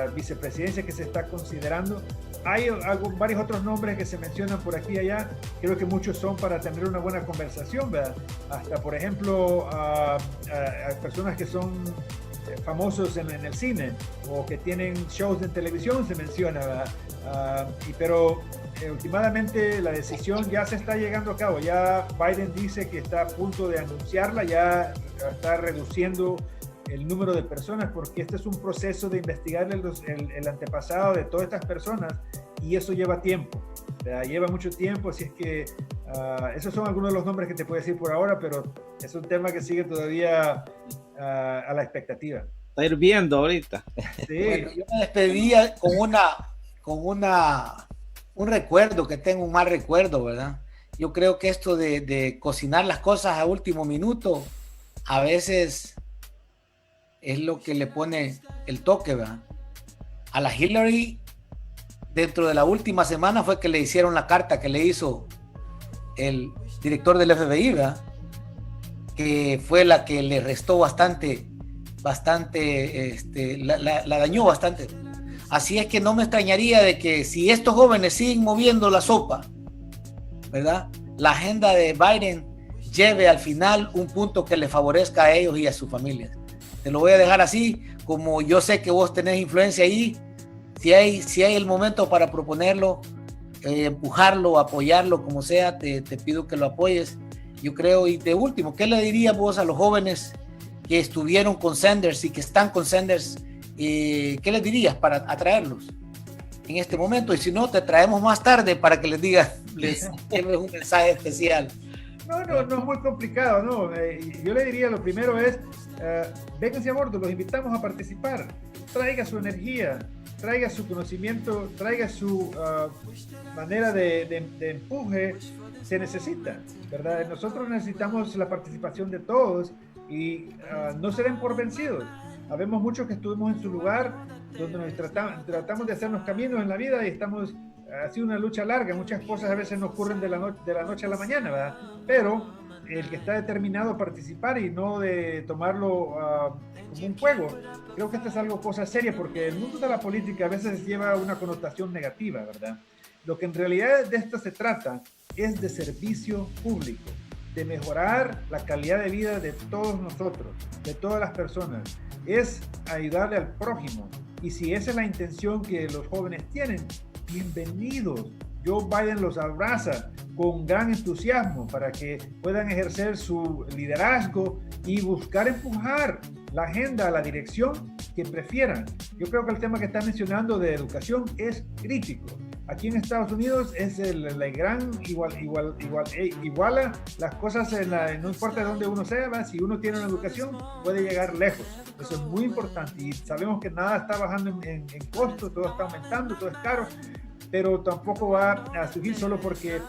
vicepresidencia que se está considerando. Hay varios otros nombres que se mencionan por aquí y allá. Creo que muchos son para tener una buena conversación, ¿verdad? Hasta, por ejemplo, a personas que son famosos en el cine o que tienen shows en televisión se menciona, ¿verdad? Pero últimamente la decisión ya se está llegando a cabo. Ya Biden dice que está a punto de anunciarla, ya está reduciendo el número de personas, porque este es un proceso de investigar el antepasado de todas estas personas, y eso lleva tiempo, lleva mucho tiempo. Así es que esos son algunos de los nombres que te puedo decir por ahora, pero es un tema que sigue todavía a la expectativa. Está hirviendo ahorita. Sí. Bueno, yo me despedía con un recuerdo, que tengo un mal recuerdo, ¿verdad? Yo creo que esto de cocinar las cosas a último minuto a veces es lo que le pone el toque, ¿verdad? A la Hillary, dentro de la última semana fue que le hicieron la carta que le hizo el director del FBI, ¿verdad? Que fue la que le restó bastante, la dañó bastante. Así es que no me extrañaría de que si estos jóvenes siguen moviendo la sopa, ¿verdad? La agenda de Biden lleve al final un punto que les favorezca a ellos y a sus familias. Te lo voy a dejar así, como yo sé que vos tenés influencia ahí, si hay el momento para proponerlo, empujarlo, apoyarlo, como sea, te pido que lo apoyes. Yo creo, y de último, ¿qué le dirías vos a los jóvenes que estuvieron con Sanders y que están con Sanders? ¿Qué les dirías para atraerlos en este momento? Y si no, te traemos más tarde para que les digas, les lleves un mensaje especial. No es muy complicado, ¿no? Yo le diría, lo primero es, vénganse a bordo, los invitamos a participar, traiga su energía, traiga su conocimiento, traiga su manera de empuje, se necesita, ¿verdad? Nosotros necesitamos la participación de todos y no se den por vencidos. Habemos muchos que estuvimos en su lugar, donde nos tratamos de hacernos caminos en la vida y estamos, ha sido una lucha larga, muchas cosas a veces no ocurren de la noche a la mañana, ¿verdad? Pero el que está determinado a participar y no de tomarlo como un juego, creo que esto es algo cosa seria, porque el mundo de la política a veces lleva una connotación negativa, ¿verdad? Lo que en realidad de esto se trata es de servicio público, de mejorar la calidad de vida de todos nosotros, de todas las personas, es ayudarle al prójimo. Y si esa es la intención que los jóvenes tienen, bienvenidos. Joe Biden los abraza con gran entusiasmo para que puedan ejercer su liderazgo y buscar empujar la agenda a la dirección que prefieran. Yo creo que el tema que está mencionando de educación es crítico. Aquí en Estados Unidos es la gran iguala las cosas, no importa de dónde uno sea, ¿verdad? Si uno tiene una educación puede llegar lejos. Eso es muy importante y sabemos que nada está bajando en costo, todo está aumentando, todo es caro, pero tampoco va a surgir solo porque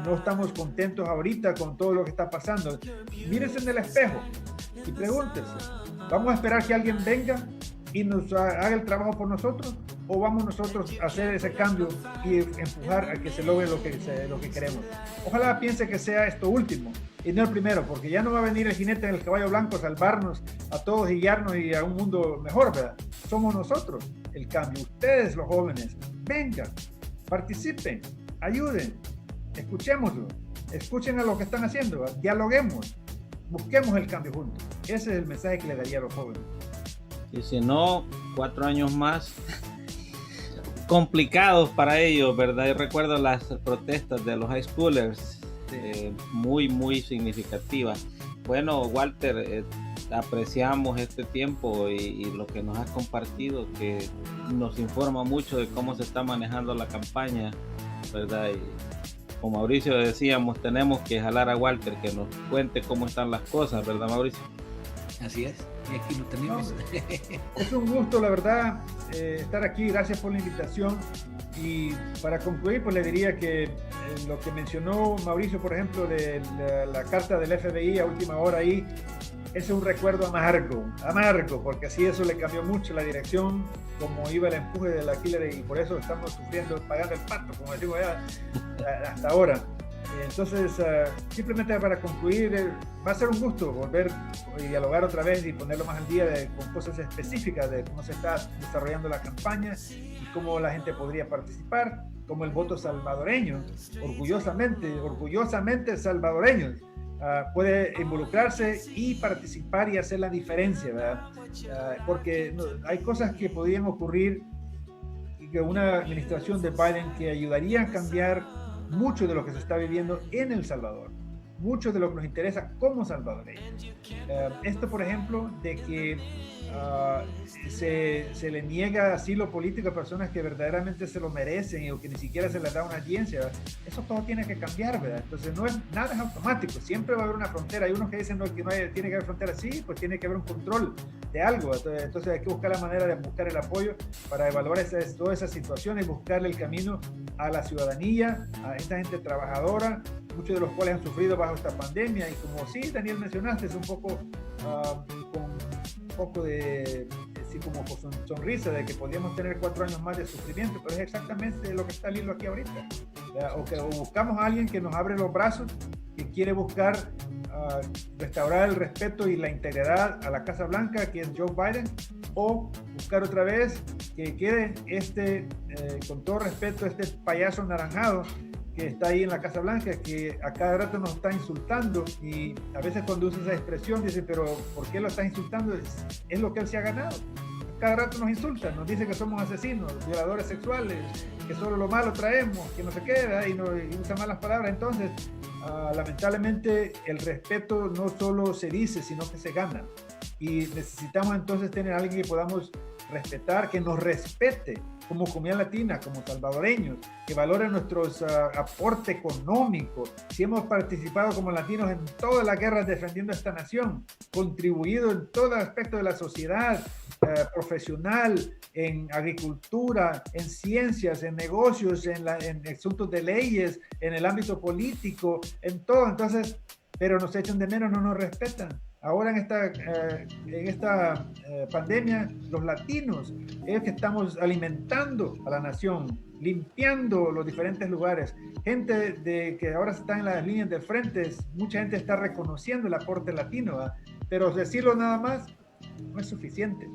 no estamos contentos ahorita con todo lo que está pasando. Mírense en el espejo y pregúntense, ¿vamos a esperar que alguien venga y nos haga el trabajo por nosotros? ¿O vamos nosotros a hacer ese cambio y empujar a que se logre lo que queremos? Ojalá piense que sea esto último y no el primero, porque ya no va a venir el jinete en el caballo blanco a salvarnos a todos y guiarnos y a un mundo mejor, ¿verdad? Somos nosotros el cambio, ustedes los jóvenes, vengan, participen, ayuden, escuchémoslo, escuchen a lo que están haciendo, dialoguemos, busquemos el cambio juntos. Ese es el mensaje que le daría a los jóvenes. Y si no, 4 años más complicados para ellos, ¿verdad? Y recuerdo las protestas de los high schoolers, muy significativas. Bueno, Walter, apreciamos este tiempo y lo que nos has compartido, que nos informa mucho de cómo se está manejando la campaña, ¿verdad? Y como Mauricio decíamos, tenemos que jalar a Walter que nos cuente cómo están las cosas, ¿verdad, Mauricio? Así es, y aquí lo tenemos. Es un gusto, la verdad, estar aquí. Gracias por la invitación. Y para concluir, pues le diría que lo que mencionó Mauricio, por ejemplo, de la carta del FBI a última hora ahí, es un recuerdo amargo, porque así eso le cambió mucho la dirección, como iba el empuje de la Hillary, y por eso estamos pagando el pato, como decimos ya, hasta ahora. Entonces, simplemente para concluir, va a ser un gusto volver y dialogar otra vez y ponerlo más al día con cosas específicas de cómo se está desarrollando la campaña y cómo la gente podría participar, como el voto salvadoreño, orgullosamente salvadoreño, puede involucrarse y participar y hacer la diferencia, ¿verdad? Porque hay cosas que podrían ocurrir y que una administración de Biden que ayudaría a cambiar mucho de lo que se está viviendo en El Salvador, mucho de lo que nos interesa como salvadoreños. Esto, por ejemplo, de que se le niega asilo político a personas que verdaderamente se lo merecen o que ni siquiera se les da una audiencia, ¿verdad? Eso todo tiene que cambiar, ¿verdad? Entonces nada es automático, siempre va a haber una frontera. Hay unos que dicen que tiene que haber frontera, sí, pues tiene que haber un control de algo. Entonces hay que buscar la manera de buscar el apoyo para evaluar todas esas situaciones, buscarle el camino a la ciudadanía, a esta gente trabajadora, muchos de los cuales han sufrido bajo esta pandemia, y como sí, Daniel, mencionaste, es un poco con un poco de sí, como con sonrisa de que podríamos tener 4 años más de sufrimiento, pero es exactamente lo que está el hilo aquí ahorita. O buscamos a alguien que nos abre los brazos, que quiere buscar restaurar el respeto y la integridad a la Casa Blanca, que es Joe Biden, o buscar otra vez que quede con todo respeto, este payaso naranjado que está ahí en la Casa Blanca, que a cada rato nos está insultando, y a veces cuando usa esa expresión dice, pero ¿por qué lo está insultando? Es lo que él se ha ganado. Cada rato nos insulta, nos dice que somos asesinos, violadores sexuales, que solo lo malo traemos, que no se queda, y usa malas palabras. Entonces, lamentablemente, el respeto no solo se dice, sino que se gana. Y necesitamos entonces tener a alguien que podamos respetar, que nos respete como comunidad latina, como salvadoreños, que valore nuestros aporte económico. Si hemos participado como latinos en todas las guerras defendiendo esta nación, contribuido en todo aspecto de la sociedad, profesional, en agricultura, en ciencias, en negocios, en asuntos de leyes, en el ámbito político, en todo. Entonces, pero nos echan de menos, no nos respetan. Ahora en esta pandemia, los latinos es que estamos alimentando a la nación, limpiando los diferentes lugares. Gente que ahora está en las líneas del frente, mucha gente está reconociendo el aporte latino, ¿verdad? Pero decirlo nada más no es suficiente.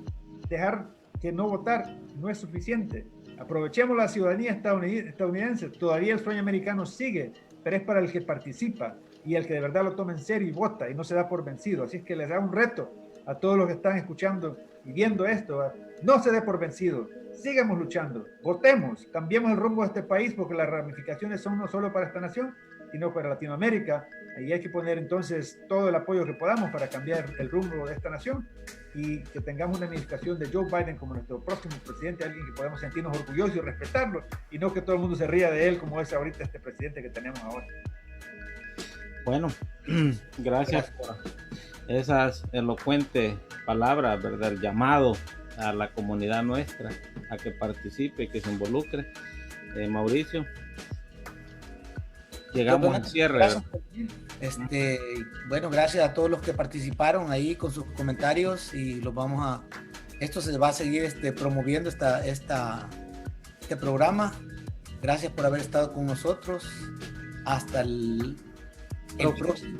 Dejar que no votar no es suficiente. Aprovechemos la ciudadanía estadounidense. Todavía el sueño americano sigue, pero es para el que participa y el que de verdad lo toma en serio y vota y no se da por vencido. Así es que les da un reto a todos los que están escuchando y viendo esto, ¿verdad? No se dé por vencido, sigamos luchando, votemos, cambiemos el rumbo de este país, porque las ramificaciones son no solo para esta nación, sino para Latinoamérica, y hay que poner entonces todo el apoyo que podamos para cambiar el rumbo de esta nación y que tengamos una administración de Joe Biden como nuestro próximo presidente, alguien que podamos sentirnos orgullosos y respetarlo, y no que todo el mundo se ría de él como es ahorita este presidente que tenemos ahora. Bueno, gracias por esas elocuentes palabras, ¿verdad? El llamado a la comunidad nuestra a que participe, que se involucre. Mauricio, llegamos al cierre. Bueno, gracias a todos los que participaron ahí con sus comentarios, y esto se va a seguir promoviendo este programa. Gracias por haber estado con nosotros. Hasta el próximo.